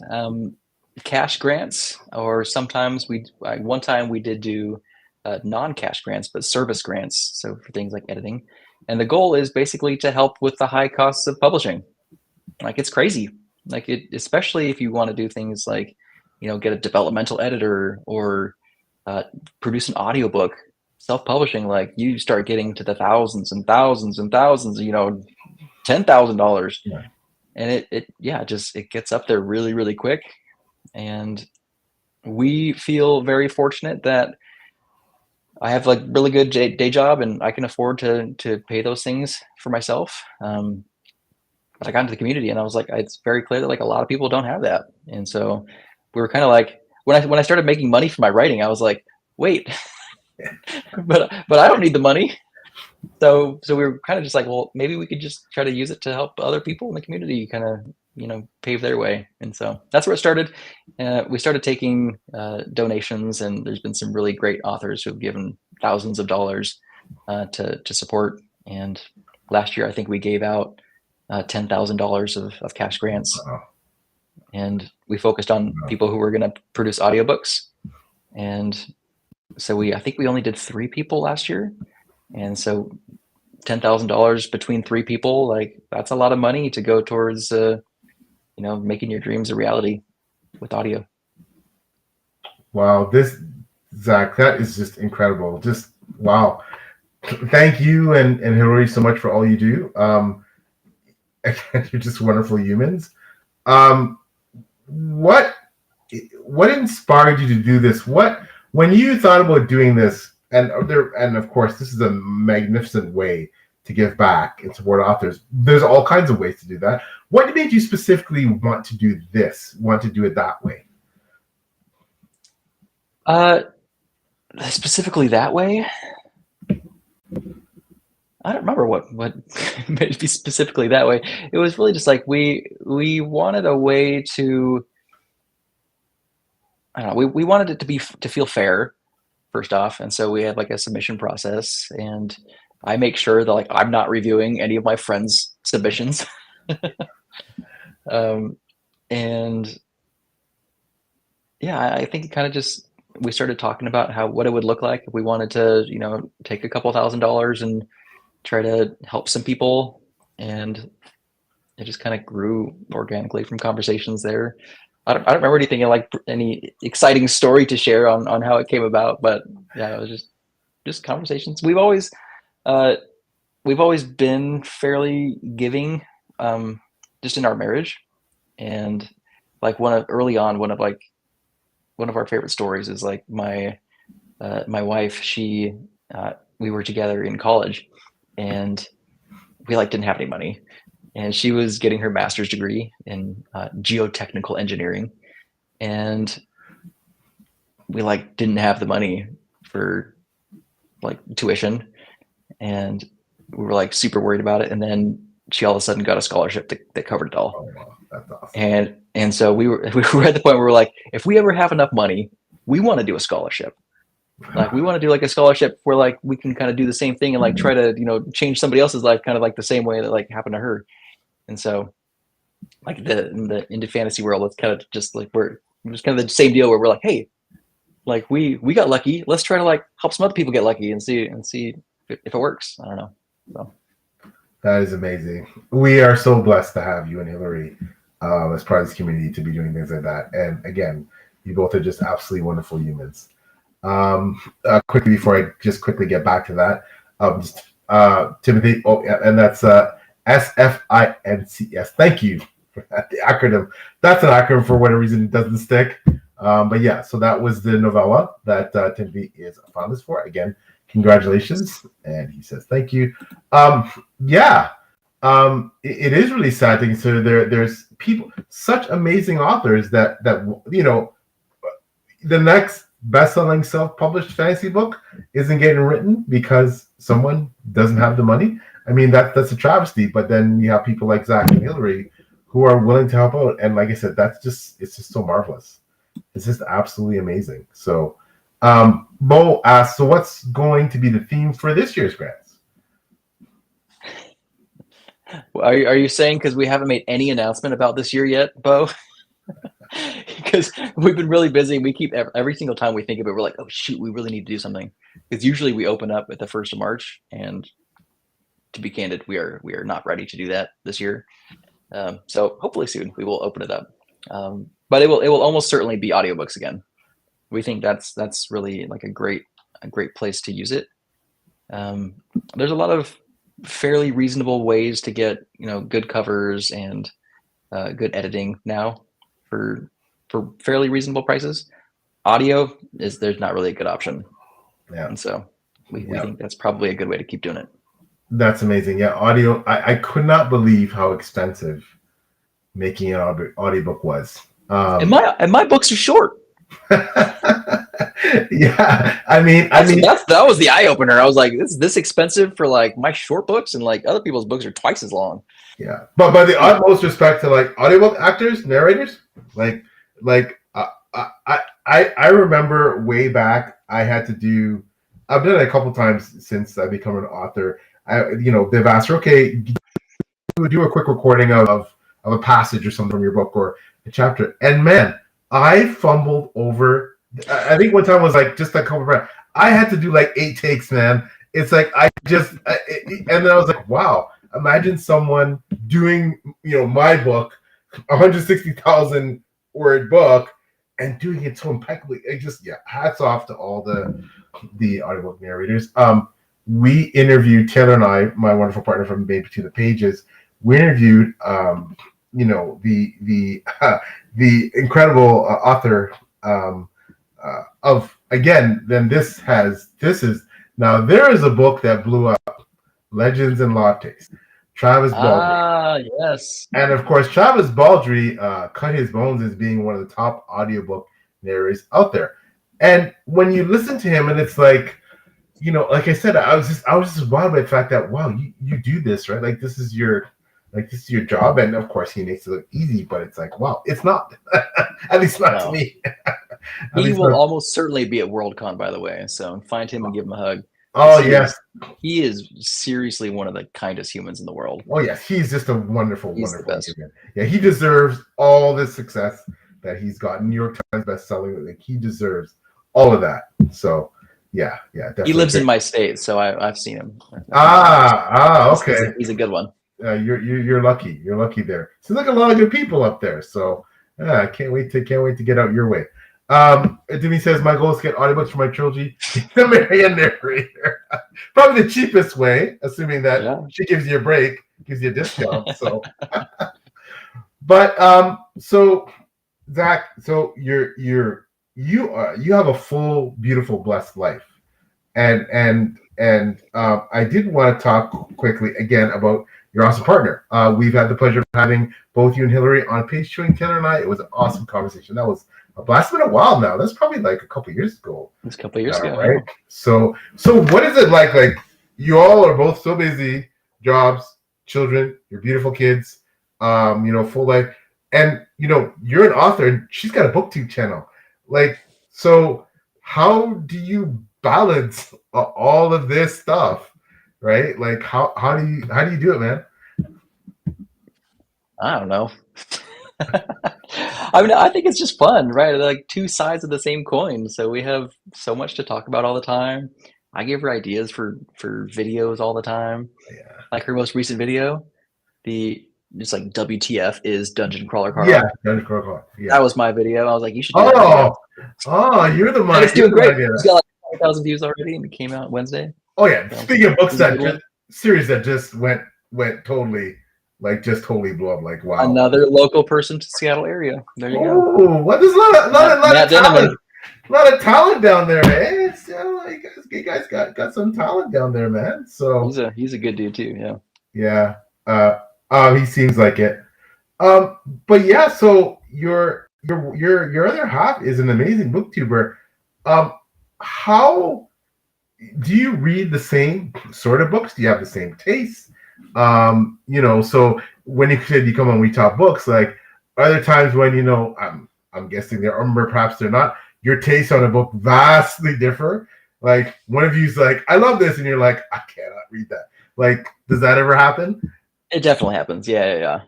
cash grants, or sometimes one time we did do non-cash grants, but service grants. So for things like editing. And the goal is basically to help with the high costs of publishing. Like, it's crazy. Like, especially if you want to do things like, get a developmental editor or produce an audiobook. Self-publishing, like, you start getting to the thousands and thousands and thousands, $10,000. Yeah. And it gets up there really, really quick. And we feel very fortunate that I have like really good day job, and I can afford to pay those things for myself. But I got into the community, and I was like, it's very clear that like a lot of people don't have that. And so we were kind of like, when I started making money from my writing, I was like, wait, but I don't need the money. So we were kind of just like, well, maybe we could just try to use it to help other people in the community kind of, pave their way. And so that's where it started. We started taking donations, and there's been some really great authors who have given thousands of dollars to support. And last year, I think we gave out $10,000 of cash grants. Wow. And we focused on people who were going to produce audiobooks. And so I think we only did 3 people last year. And so $10,000 between 3 people, like, that's a lot of money to go towards, making your dreams a reality with audio. Wow. Zach, that is just incredible. Just wow. Thank you and Hillary so much for all you do. Again, you're just wonderful humans. What inspired you to do this? When you thought about doing this, and of course, this is a magnificent way to give back and support authors. There's all kinds of ways to do that. What made you specifically want to do this? Want to do it that way? Specifically that way, I don't remember what made it be specifically that way. It was really just like we wanted a way to, I don't know, we wanted it to feel fair, first off. And so we had like a submission process, and I make sure that like I'm not reviewing any of my friends' submissions. And yeah, I think it kind of just, we started talking about what it would look like if we wanted to, take a couple $1,000s and try to help some people. And it just kind of grew organically from conversations there. I don't remember anything like any exciting story to share on how it came about, but yeah, it was just conversations. We've always been fairly giving, just in our marriage. And like early on, one of our favorite stories is like my wife, we were together in college, and we like didn't have any money, and she was getting her master's degree in geotechnical engineering, and we like didn't have the money for like tuition, and we were like super worried about it. And then she all of a sudden got a scholarship that covered it all. Oh, wow. That's awesome. And so we were at the point where we're like, if we ever have enough money, we want to do a scholarship. Like, we want to do like a scholarship where like we can kind of do the same thing and like try to, change somebody else's life, kind of like the same way that like happened to her. And so like in the indie fantasy world, it's kind of just like, we're just kind of the same deal where we're like, hey, like we got lucky. Let's try to like help some other people get lucky and see if it works. I don't know. So. That is amazing. We are so blessed to have you and Hillary as part of this community to be doing things like that. And again, you both are just absolutely wonderful humans. Quickly, before I just quickly get back to that, Timothy, and that's SFINCS. Thank you for that, the acronym. That's an acronym for whatever reason it doesn't stick. But yeah, so that was the novella that Timothy is a finalist for. Again, congratulations, and he says thank you. Yeah, it is really sad to consider there's people, such amazing authors that you know, the next best-selling self-published fantasy book isn't getting written because someone doesn't have the money. I mean, that's a travesty. But then you have people like Zack and Hillary who are willing to help out, and like I said, it's just so marvelous. It's just absolutely amazing. So, Bo asks, so what's going to be the theme for this year's grants? Are you saying because we haven't made any announcement about this year yet, Bo? Because we've been really busy. We keep every single time we think of it, we're like, oh shoot, we really need to do something. Because usually we open up at the 1st of March, and to be candid, we are not ready to do that this year. So hopefully soon we will open it up. But it will almost certainly be audiobooks again. We think that's really like a great place to use it. There's a lot of fairly reasonable ways to get good covers and good editing now for fairly reasonable prices. Audio there's not really a good option. Yeah. And so we think that's probably a good way to keep doing it. That's amazing. Yeah, audio. I could not believe how expensive making an audiobook was. And my books are short. Yeah, I mean, that was the eye opener. I was like, this expensive for like my short books, and like other people's books are twice as long. Yeah, but by the utmost respect to like audiobook actors, narrators, I remember way back I had to do. I've done it a couple times since I become an author. They've asked, okay, do a quick recording of a passage or something from your book or a chapter, and man, I fumbled over. I think one time was like just a couple of. I had to do like 8 takes, man. It's like and then I was like, wow. Imagine someone doing, my book, 160,000 word book, and doing it so impeccably. It just, hats off to all the audiobook narrators. We interviewed Taylor and I, my wonderful partner from Baby to the Pages. We interviewed, the incredible author of, again. Then now there is a book that blew up, Legends and Lattes. Travis Baldree. Yes. And of course, Travis Baldree cut his bones as being one of the top audiobook narrators out there. And when you listen to him, and it's like, like I said, I was just wild by the fact that, wow, you do this, right? Like this is your job. And of course he makes it look easy, but it's like, wow, it's not. At least not to me. He will almost certainly be at Worldcon, by the way. So find him and give him a hug. Oh, yes. He is seriously one of the kindest humans in the world. Oh, yes. He's just a wonderful human. Yeah, he deserves all the success that he's gotten. New York Times bestselling. Like, he deserves all of that. So, yeah, definitely. He lives in my state, so I've seen him. Okay. He's a good one. You're lucky. You're lucky there. Seems like a lot of good people up there. So, I can't wait to get out your way. Demi says, my goal is to get audiobooks for my trilogy. The Marianne narrator. Probably the cheapest way, assuming that she gives you a break, gives you a discount. So, but so Zack, so you have a full, beautiful, blessed life, and I did want to talk quickly again about your awesome partner. We've had the pleasure of having both you and Hillary on Page Chewing, Taylor and I. It was an awesome conversation. That was a blast. It's been a while now. That's probably like a couple years ago. It's a couple years ago, right? So what is it like? Like, you all are both so busy, jobs, children, your beautiful kids, full life, and you're an author, and she's got a BookTube channel. Like, so how do you balance all of this stuff, right? Like, how do you do it, man? I don't know. I mean, I think it's just fun, right? Like two sides of the same coin. So we have so much to talk about all the time. I give her ideas for videos all the time. Yeah. Like her most recent video, just like WTF is Dungeon Crawler Carl. Yeah, Dungeon Crawler Carl. Yeah. That was my video. I was like, you should do that video. You're the one. And it's doing great. It's got like 5,000 views already, and it came out Wednesday. Oh yeah. Speaking of books series that just went totally like just totally blew up. Like, wow. Another local person to Seattle area. There you go. Oh, what is a lot of talent. A lot of talent down there, man. It's, you guys got some talent down there, man. So he's a good dude too. Yeah. Yeah. He seems like it. But yeah, so your other half is an amazing booktuber. How do you read the same sort of books? Do you have the same taste? So when you said you come on We Talk Books, like, are there times when I'm guessing there are, or perhaps they're not, your tastes on a book vastly differ? Like, one of you's like, I love this, and you're like, I cannot read that. Like, does that ever happen? It definitely happens. Yeah.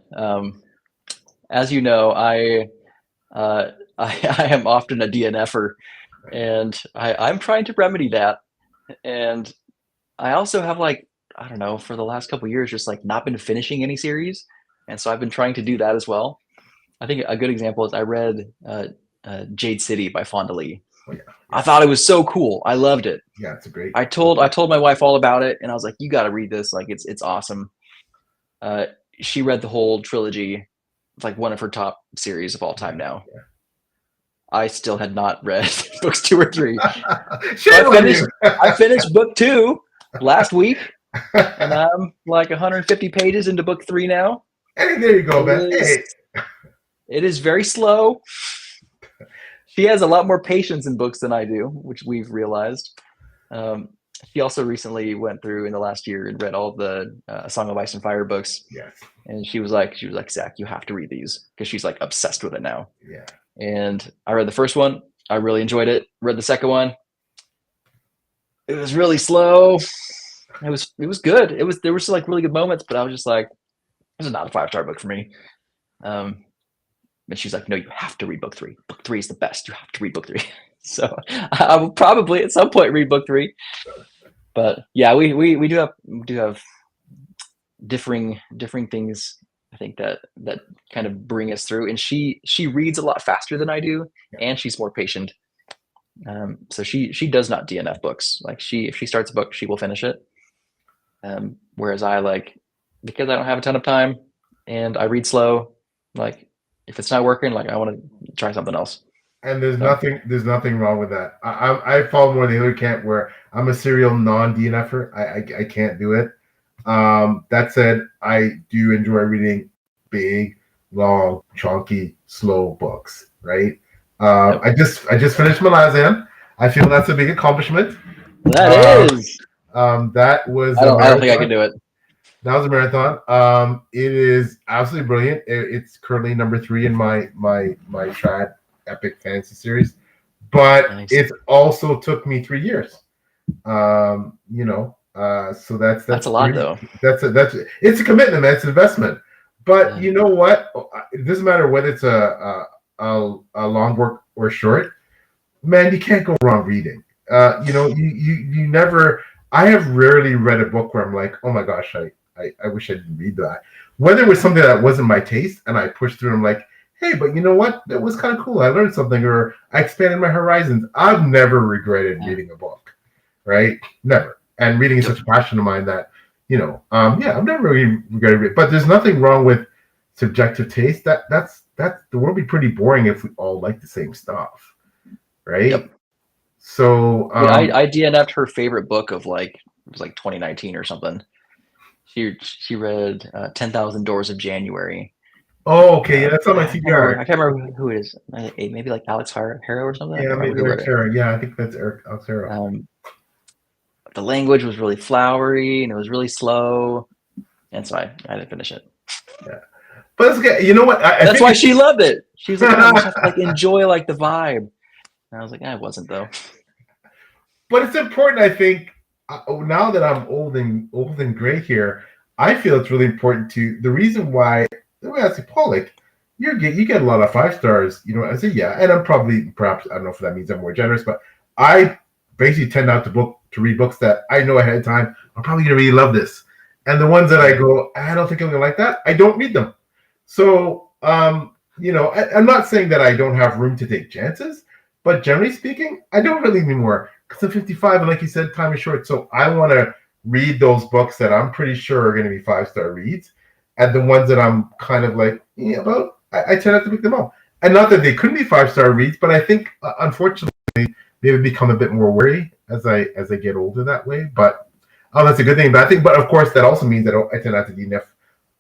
As you know, I am often a DNFer, and I'm trying to remedy that. And I also have, like, I don't know, for the last couple of years, just like not been finishing any series, and so I've been trying to do that as well. I think a good example is I read Jade City by Fonda Lee. Oh, yeah. I thought it was so cool. I loved it. Yeah, it's a great. I told my wife all about it, and I was like, "You got to read this. Like, it's awesome." She read the whole trilogy. It's like one of her top series of all time now. Yeah. I still had not read books 2 or 3. I finished book 2 last week, and I'm like 150 pages into book 3 now. Hey, there you go, man. It is very slow. She has a lot more patience in books than I do, which we've realized. She also recently went through in the last year and read all the Song of Ice and Fire books. Yes. And she was like, Zach, you have to read these, because she's like obsessed with it now. Yeah. And I read the first one. I really enjoyed it. Read the second one. It was really slow. It was good. There were some like really good moments, but I was just like, this is not a 5-star book for me. And she's like, no, you have to read book 3. Book 3 is the best. You have to read book 3. So I will probably at some point read book 3. But yeah, we do have differing things, I think, that kind of bring us through. And she reads a lot faster than I do, and she's more patient. So she does not DNF books. Like, if she starts a book, she will finish it. Whereas I, like, because I don't have a ton of time and I read slow, like, if it's not working, like, I want to try something else. And there's nothing wrong with that. I fall more the other camp where I'm a serial non-DNFer. I can't do it. That said, I do enjoy reading big, long, chunky, slow books. Right. Yep. I just finished Malazan. I feel that's a big accomplishment. That is. That was. I don't think I can do it. That was a marathon. It is absolutely brilliant. It's currently number 3 in my trad epic fantasy series, but nice. It also took me 3 years. So that's a lot, though. That's it's a commitment, man. It's an investment. But you know what? It doesn't matter whether it's a long work or short. Man, you can't go wrong reading. You never. I have rarely read a book where I'm like, oh my gosh, I wish I didn't read that. Whether it was something that wasn't my taste and I pushed through, I'm like, hey, but you know what? That was kind of cool. I learned something, or I expanded my horizons. I've never regretted reading a book, right? Never. And reading is such a passion of mine that, I've never really regretted it. But there's nothing wrong with subjective taste. That's the world would be pretty boring if we all like the same stuff, right? Yep. So I DNF'd her favorite book of, like, it was like 2019 or something. She read 10,000 Doors of January. Oh, okay, yeah, that's on my TBR. I can't remember who it is. Maybe like Alex Harrow or something. Yeah, maybe Alex Harrow. Yeah, I think that's Alex Harrow. The language was really flowery and it was really slow, and so I didn't finish it. Yeah, but it's okay. You know what? That's why she loved it. She was like, I just have to, like, enjoy, like, the vibe. And I was like, I wasn't, though. But it's important, I think. Now that I'm old and gray here, I feel it's really important to the reason why. The way I say, Paul, like, you get a lot of 5 stars. I say, yeah, and I'm perhaps I don't know if that means I'm more generous, but I basically tend not to read books that I know ahead of time I'm probably gonna really love this, and the ones that I go, I don't think I'm gonna like that, I don't read them. So I'm not saying that I don't have room to take chances, but generally speaking, I don't really anymore because I'm 55, and like you said, time is short. So I want to read those books that I'm pretty sure are going to be 5-star reads. and the ones that I'm kind of like about, I tend not to pick them up. And not that they couldn't be 5-star reads, but I think unfortunately they've become a bit more wary as I get older that way. But that's a good thing. But I think, but of course, that also means that I tend not to DNF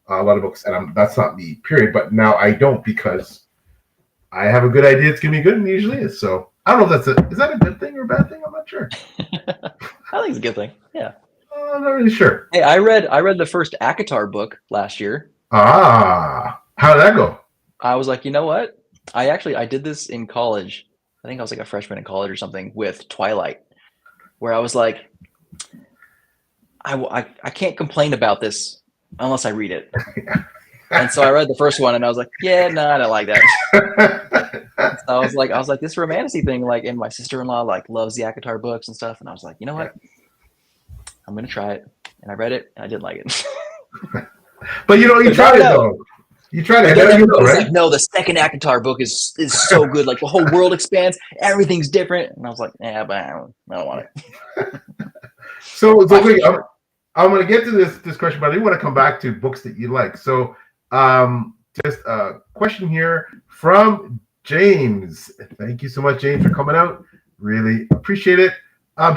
a lot of books, and that's not me, period. But now I don't, because I have a good idea it's gonna be good, and it usually is. So I don't know if is that a good thing or a bad thing? I'm not sure. I think it's a good thing. Yeah. I'm not really sure. Hey, I read the first ACOTAR book last year. How did that go? I was like, you know what? I did this in college. I think I was like a freshman in college or something with Twilight, where I was like, I can't complain about this unless I read it. And so I read the first one and I was like, yeah, no, I don't like that. So I was like this romantasy thing, like, and my sister-in-law like loves the ACOTAR books and stuff. And I was like, you know what? I'm going to try it. And I read it and I didn't like it. But you tried it though. You tried it. Right? Like, no, the second ACOTAR book is so good. Like the whole world expands. Everything's different. And I was like, yeah, but I don't want it. So I'm going to get to this question, but I do want to come back to books that you like. So just a question here from James. Thank you so much, James, for coming out. Really appreciate it.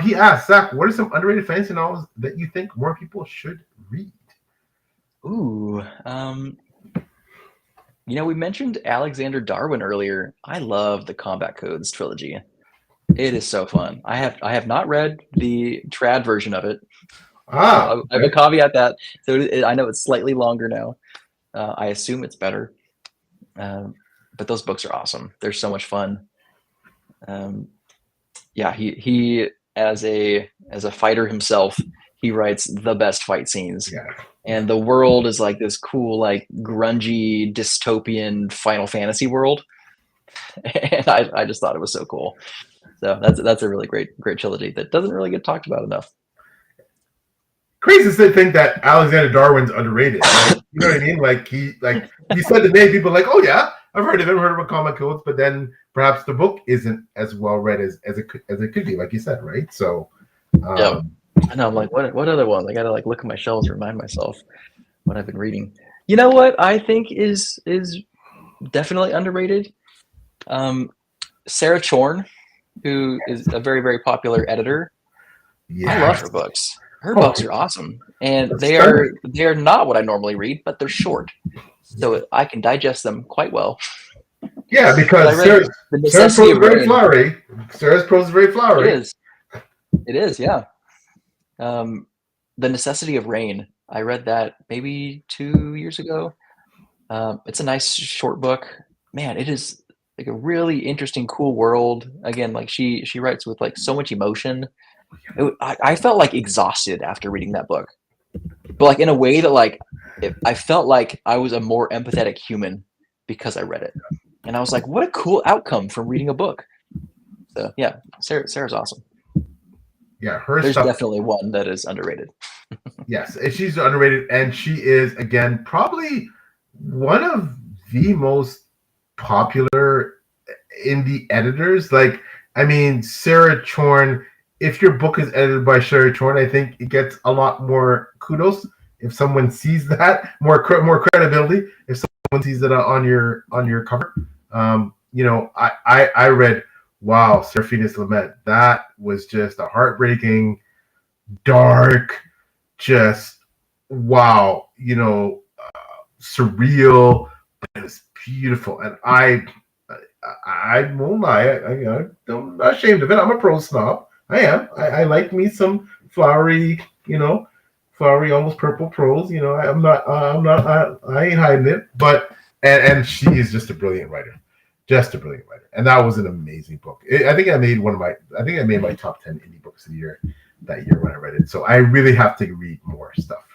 He asked, Zach, what are some underrated fantasy novels that you think more people should read? Ooh, we mentioned Alexander Darwin earlier. I love the Combat Codes trilogy. It is so fun. I have not read the trad version of it. I have a caveat that, so I know it's slightly longer now. I assume it's better, but those books are awesome. They're so much fun. He as a fighter himself, he writes the best fight scenes. Yeah. And the world is like this cool, like grungy, dystopian Final Fantasy world. And I just thought it was so cool. So that's a really great trilogy that doesn't really get talked about enough. Crazy to think that Alexander Darwin's underrated. Right? You know what I mean? Like he said the name, people are like, oh yeah, I've heard of him, heard of Comic Codes, but then perhaps the book isn't as well read as it could be, like you said, right? So yeah. And I'm like, what other ones? I gotta like look at my shelves and remind myself what I've been reading. You know what I think is definitely underrated? Sarah Chorn, who is a very, very popular editor. Yeah. I love her books. Her books are awesome. And they are not what I normally read, but they're short. So I can digest them quite well. Yeah, because Sarah's prose is very flowery. Sarah's prose is very flowery. It is, yeah. The Necessity of Rain. I read that maybe 2 years ago. It's a nice short book. Man, it is like a really interesting, cool world. Again, like she writes with like so much emotion. I felt like exhausted after reading that book, but like in a way that like I felt like I was a more empathetic human because I read it, and I was like, what a cool outcome from reading a book. So yeah, Sarah's awesome. Yeah, there's definitely one that is underrated. Yes, she's underrated, and she is again probably one of the most popular indie editors. Like, I mean, Sarah Chorn. If your book is edited by Sarah Chorn, I think it gets a lot more kudos. If someone sees that, more credibility. If someone sees it on your cover, I read, wow, Seraphina's Lament. That was just a heartbreaking, dark, just wow, surreal. It was beautiful, and I won't lie. I'm not ashamed of it. I'm a prose snob. I am. I like me some flowery, almost purple prose. I ain't hiding it. But and she is just a brilliant writer, and that was an amazing book. I think I made my top 10 indie books of the year that year when I read it. So I really have to read more stuff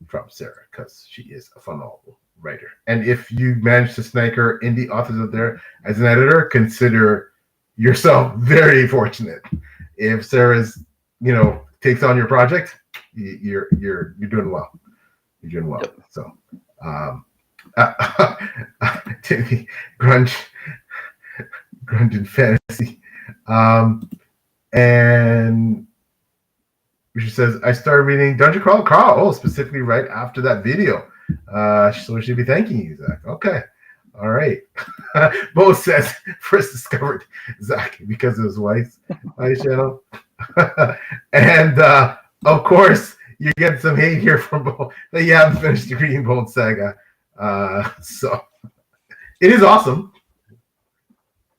from Sarah because she is a phenomenal writer. And if you manage to snag her indie authors out there as an editor, consider yourself very fortunate. If Sarah's, takes on your project, you're doing well. You're doing well. Yep. So, grunge and fantasy, and she says I started reading Dungeon Crawl, specifically right after that video. So we should be thanking you, Zach. Okay. All right. Bo says first discovered Zach because of his wife's channel. And of course, you get some hate here from Bo that you haven't finished the Green Bolt saga. So it is awesome.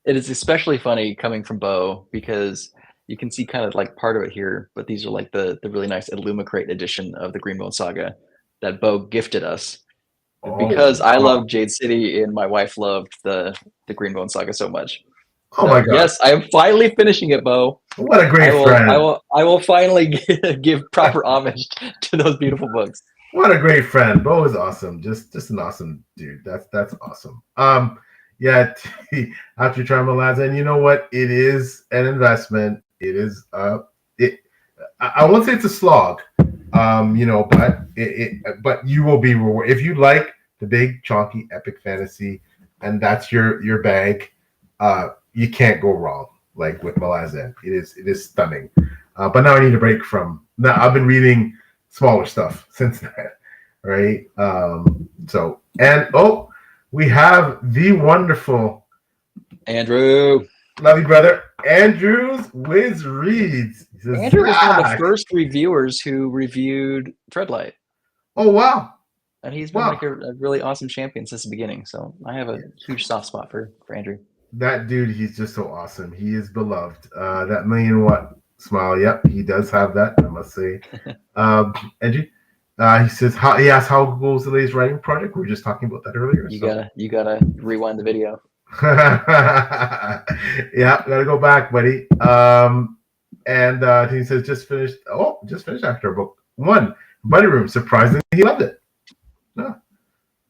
It is especially funny coming from Bo because you can see kind of like part of it here, but these are like the really nice Illumicrate edition of the Green Bolt Saga that Bo gifted us. Because I love Jade City and my wife loved the Green Bolt Saga so much. Oh my God! Yes, I am finally finishing it, Bo. What a great friend! I will finally give proper homage to those beautiful books. What a great friend! Bo is awesome. Just an awesome dude. That's awesome. Yeah. After trying Malazza, and you know what? It is an investment. It is I won't say it's a slog. But you will be rewarded if you like the big chunky epic fantasy, and that's your bag. You can't go wrong. Like with Malazan, it is stunning. But now I need a break from. Now I've been reading smaller stuff since then, right? We have the wonderful Andrew. Love you, brother. Andrew's Wiz Reads. Andrew was one of the first reviewers who reviewed Threadlight. Oh, wow. And he's been like a really awesome champion since the beginning. So I have a huge soft spot for Andrew. That dude, he's just so awesome. He is beloved. That million-watt smile. Yep, he does have that, I must say. Andrew, he says, he asked how goes the latest writing project. We were just talking about that earlier. You gotta rewind the video. Yeah, gotta go back, buddy. And he says just finished after book 1, Buddy Room. Surprisingly, he loved it. Oh,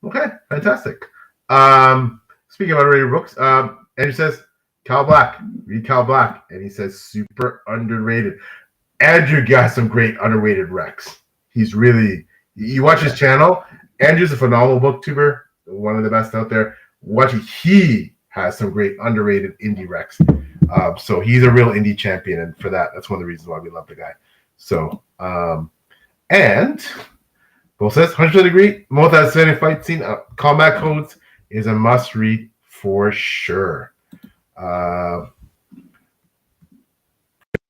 okay, fantastic. Speaking of underrated books, Andrew says Cal Black. Read Cal Black, and he says super underrated. Andrew got some great underrated recs. He's really. You watch his channel. Andrew's a phenomenal booktuber, one of the best out there. He has some great underrated indie recs. So he's a real indie champion, and for that's one of the reasons why we love the guy. So, and Bo says 100% agree. Multi-setting fight scene, combat codes is a must-read for sure.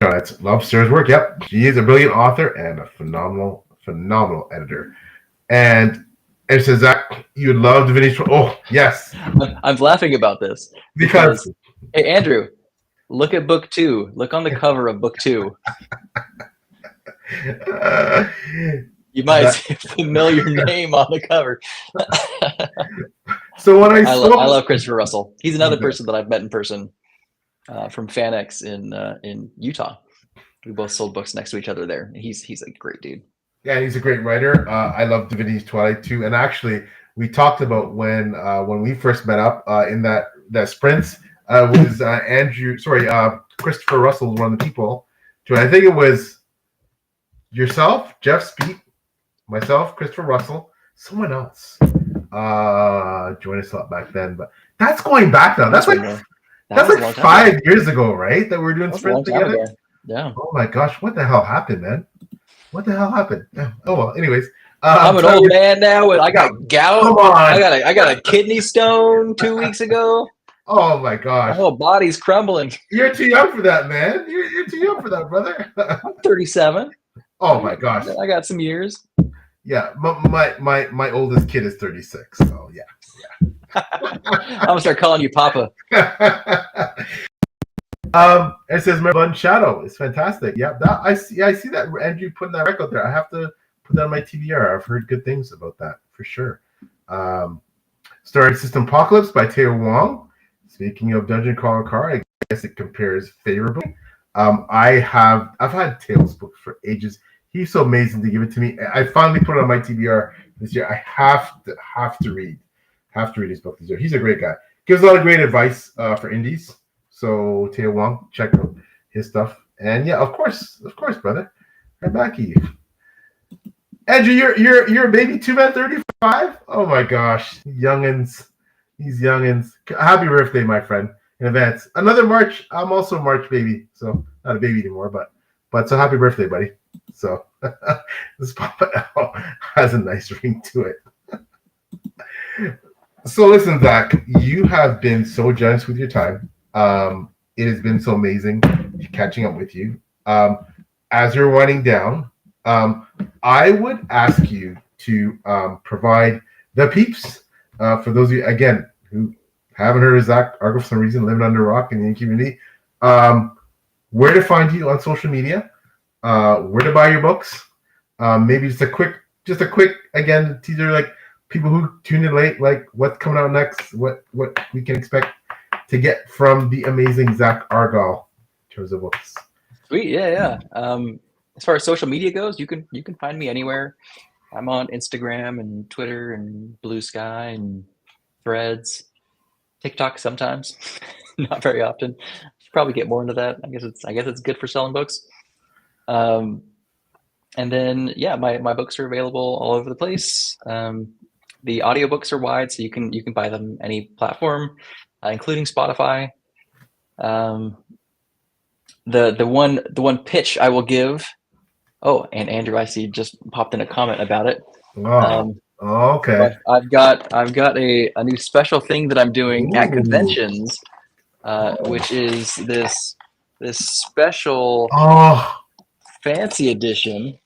That's love Sarah's work. Yep, she is a brilliant author and a phenomenal editor. And it says, Zach, you would love Divinity. Oh, yes. I'm laughing about this because hey, Andrew, look at book 2. Look on the cover of book 2. You might see a familiar name on the cover. So when I love Christopher Russell. He's another person that I've met in person from FanX in Utah. We both sold books next to each other there. He's a great dude. Yeah, he's a great writer. I love Divinity's Twilight too. And actually, we talked about when we first met up in that sprints was Christopher Russell was one of the people. I think it was yourself, Jeff Speak, myself, Christopher Russell, someone else. Joined us a lot back then, but that's going back now. That's like 5 years ago, right? That we're doing sprints together. Yeah. Oh my gosh, what the hell happened, man? What the hell happened? Oh well. Anyways, I'm an old man now, and I got gout. Come on. I got a kidney stone 2 weeks ago. Oh my gosh. My whole body's crumbling. You're too young for that, man. You're too young for that, brother. I'm 37. Oh my gosh. I got some years. Yeah, my oldest kid is 36. So yeah. I'm gonna start calling you Papa. It says Bun Shadow. It's fantastic. Yeah, I see that Andrew putting that record there. I have to put that on my TBR. I've heard good things about that for sure. Starring System Apocalypse by Teo Wong. Speaking of Dungeon Crawler Car, I guess it compares favorably. I've had Teo's book for ages. He's so amazing to give it to me. I finally put it on my TBR this year. I have to read his book this year. He's a great guy. Gives a lot of great advice for indies. So Teo Wong, check out his stuff. And yeah, of course, brother. Right back at you. Andrew, you're a baby 2-man 35? Oh my gosh. Youngins. These youngins. Happy birthday, my friend. In advance. Another March. I'm also a March baby. So not a baby anymore, but so happy birthday, buddy. So this Papa L has a nice ring to it. So listen, Zach, you have been so generous with your time. It has been so amazing catching up with you. As you're winding down, I would ask you to provide the peeps for those of you again who haven't heard of Zack Argyle for some reason, living under a rock in the community. Where to find you on social media? Where to buy your books? Maybe just a quick again teaser, like people who tuned in late, like what's coming out next, what we can expect to get from the amazing Zack Argyle in terms of books. Sweet, yeah. As far as social media goes, you can find me anywhere. I'm on Instagram and Twitter and Blue Sky and Threads, TikTok sometimes, not very often. Should probably get more into that. I guess it's good for selling books. And then my books are available all over the place. The audiobooks are wide, so you can buy them any platform, including Spotify. The one pitch I will give. Oh, and Andrew, I see, just popped in a comment about it. Okay. I've got a new special thing that I'm doing at conventions, which is this special fancy edition.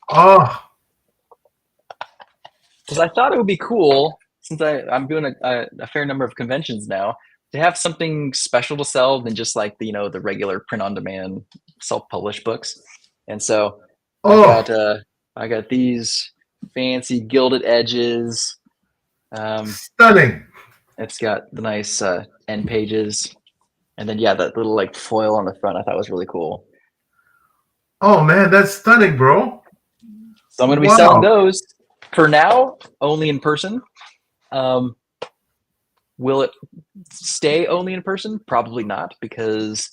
Because I thought it would be cool, since I'm doing a fair number of conventions now, to have something special to sell than just like the regular print-on-demand self-published books. And so I got these fancy gilded edges. Stunning. It's got the nice end pages, and then that little like foil on the front I thought was really cool. Oh man, that's stunning, bro. So I'm going to be selling those for now, only in person. Will it stay only in person? Probably not, because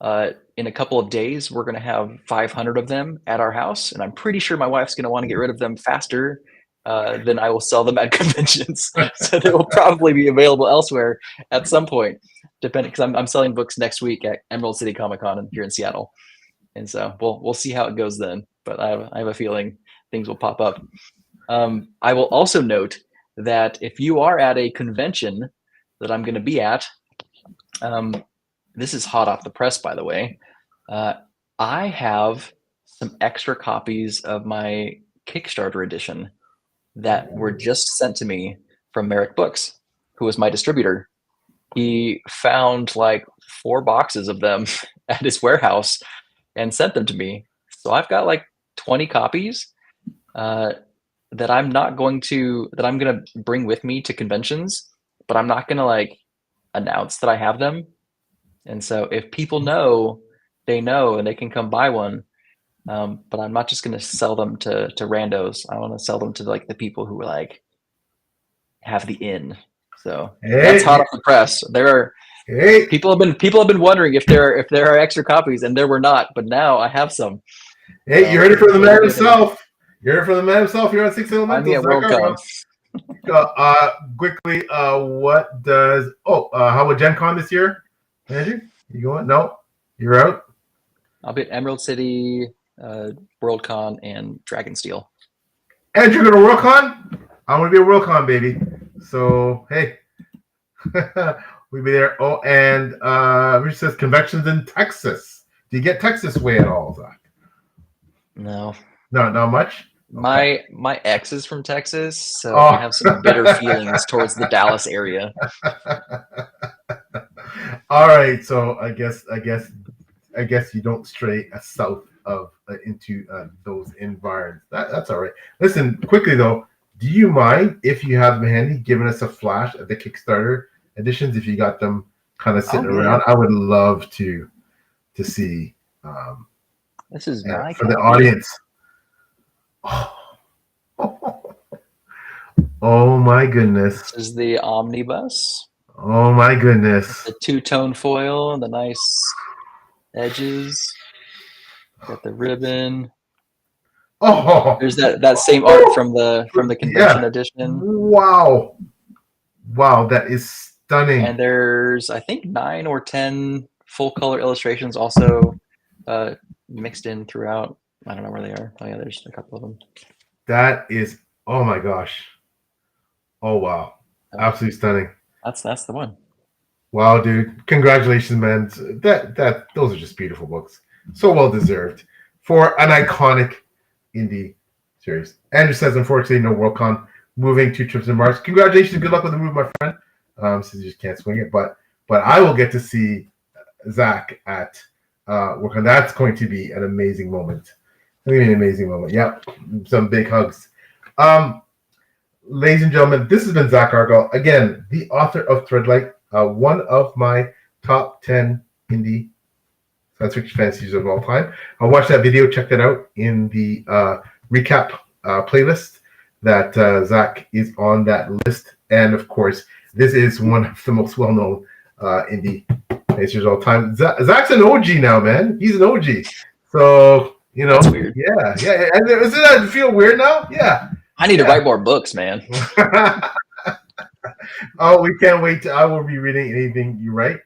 in a couple of days we're going to have 500 of them at our house, and I'm pretty sure my wife's going to want to get rid of them faster than I will sell them at conventions. So they will probably be available elsewhere at some point, depending, because I'm selling books next week at Emerald City Comic Con here in Seattle, and so we'll see how it goes then. But I have a feeling things will pop up. I will also note that if you are at a convention that I'm going to be at, this is hot off the press, by the way. I have some extra copies of my Kickstarter edition that were just sent to me from Merrick Books, who was my distributor. He found like 4 boxes of them at his warehouse and sent them to me. So I've got like 20 copies that I'm going to bring with me to conventions, but I'm not going to like announce that I have them. And so if people know, they know, and they can come buy one. But I'm not just going to sell them to randos. I want to sell them to like the people who like have the in. So that's hot off the press. There are people have been wondering if there are extra copies, and there were not, but now I have some. Hey, you heard it from the man himself. You heard it from the man himself. You're on 6 Elementals. I'm the Worldcon. Quickly, what does how about Gen Con this year? Andrew, you going? No, you're out. I'll be at Emerald City, Worldcon, and Dragonsteel. Andrew, going to Worldcon? I'm going to be at Worldcon, baby. So hey, we'll be there. Oh, and Rich says conventions in Texas. Do you get Texas way at all, Zach? No, not much. Okay. My ex is from Texas, so I have some bitter feelings towards the Dallas area. All right, so I guess you don't stray south of into those environs. That's all right. Listen, quickly though, do you mind, if you have them handy, giving us a flash of the Kickstarter editions if you got them kind of sitting around? I would love to see. This is my for the audience. Oh my goodness! This is the omnibus. Oh my goodness! The 2-tone foil and the nice edges. Got the ribbon. Oh, there's that same art from the convention edition. Wow, that is stunning. And there's, I think, 9 or 10 full color illustrations also mixed in throughout. I don't know where they are. Oh yeah, there's a couple of them. That is, oh my gosh. Oh wow, absolutely stunning. That's the one. Wow, dude! Congratulations, man. Those are just beautiful books. So well deserved for an iconic indie series. Andrew says, unfortunately, no Worldcon. Moving 2 trips in March. Congratulations. Good luck with the move, my friend. Since you just can't swing it, but I will get to see Zack at Worldcon. That's going to be an amazing moment. It'll be an amazing moment. Yep. Some big hugs. Ladies and gentlemen, this has been Zack ARGYLE. Again, the author of Threadlight, one of my top 10 indie science fiction fantasies of all time. I'll watch that video, check that out in the recap playlist that Zack is on that list. And of course, this is one of the most well-known indie fantasies of all time. Zack's an OG now, man. He's an OG. So, you know. That's weird. Yeah. And doesn't that feel weird now? Yeah. I need to write more books, man. Oh, we can't wait. I will be reading anything you write.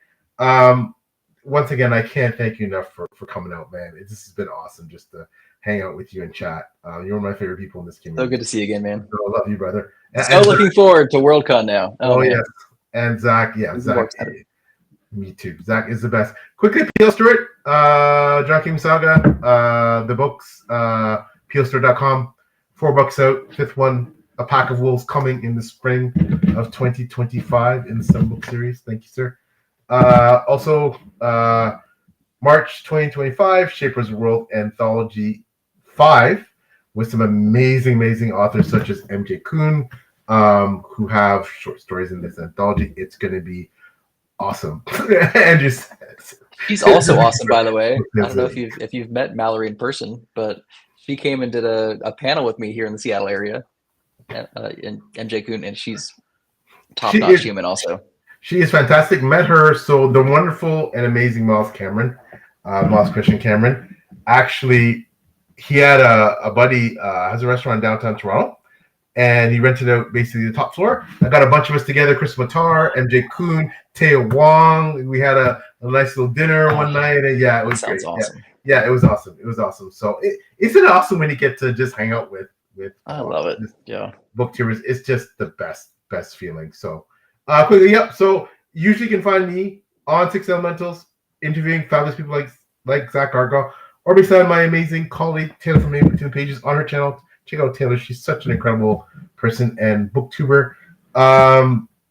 Once again, I can't thank you enough for coming out, man. This has been awesome just to hang out with you and chat. You're one of my favorite people in this community. So good to see you again, man. So I love you, brother. So looking forward to Worldcon now. Oh yes. And Zack, Zack. Me too. Zack is the best. Quickly, P.L. Stewart, John King Saga, the books, plstewart.com. 4 books out. 5th one, A Pack of Wolves, coming in the spring of 2025 in the 7-book series. Thank you, sir. Also, March 2025, Shapers of the World Anthology 5 with some amazing authors such as MJ Kuhn, who have short stories in this anthology. It's going to be awesome. Andrew says. She's also awesome, by the way. I don't know if you've met Mallory in person, but she came and did a panel with me here in the Seattle area, in MJ Kuhn, and she's top-notch human also. She is fantastic. Met her. So the wonderful and amazing Miles Christian Cameron, actually, he had a buddy, has a restaurant in downtown Toronto, and he rented out basically the top floor. I got a bunch of us together, Chris Matar, MJ Kuhn, Teo Wong. We had a nice little dinner one night, and it was great. Awesome. Yeah, it was awesome. It was awesome. So isn't it awesome when you get to just hang out with I love it. Yeah. Book tours. It's just the best feeling. So quickly, yep. So usually you can find me on 6 Elementals interviewing fabulous people like Zack ARGYLE, or beside my amazing colleague Taylor from Between Pages on her channel. Check out Taylor. She's such an incredible person and booktuber.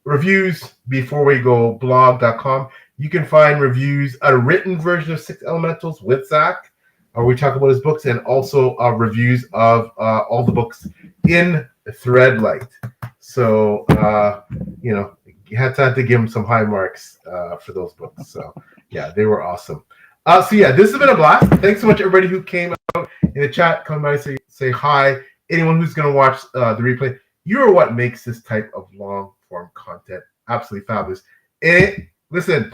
Reviews before we go, blog.com. You can find reviews, a written version of 6 Elementals with Zack, where we talk about his books, and also reviews of all the books in Threadlight. So, you had to give him some high marks for those books. So, yeah, they were awesome. So, yeah, this has been a blast. Thanks so much, everybody who came out in the chat. Come by, say hi. Anyone who's going to watch the replay, you are what makes this type of long-form content absolutely fabulous. Listen,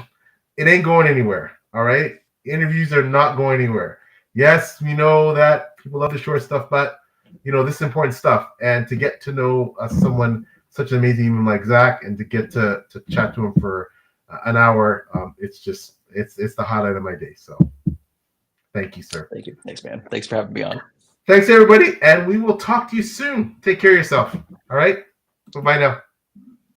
it ain't going anywhere, all right? Interviews are not going anywhere. Yes, we know that people love the short stuff, but, this is important stuff. And to get to know someone such an amazing human like Zack, and to get to chat to him for an hour, it's the highlight of my day. So thank you, sir. Thank you. Thanks, man. Thanks for having me on. Thanks, everybody, and we will talk to you soon. Take care of yourself. All right? Bye-bye now.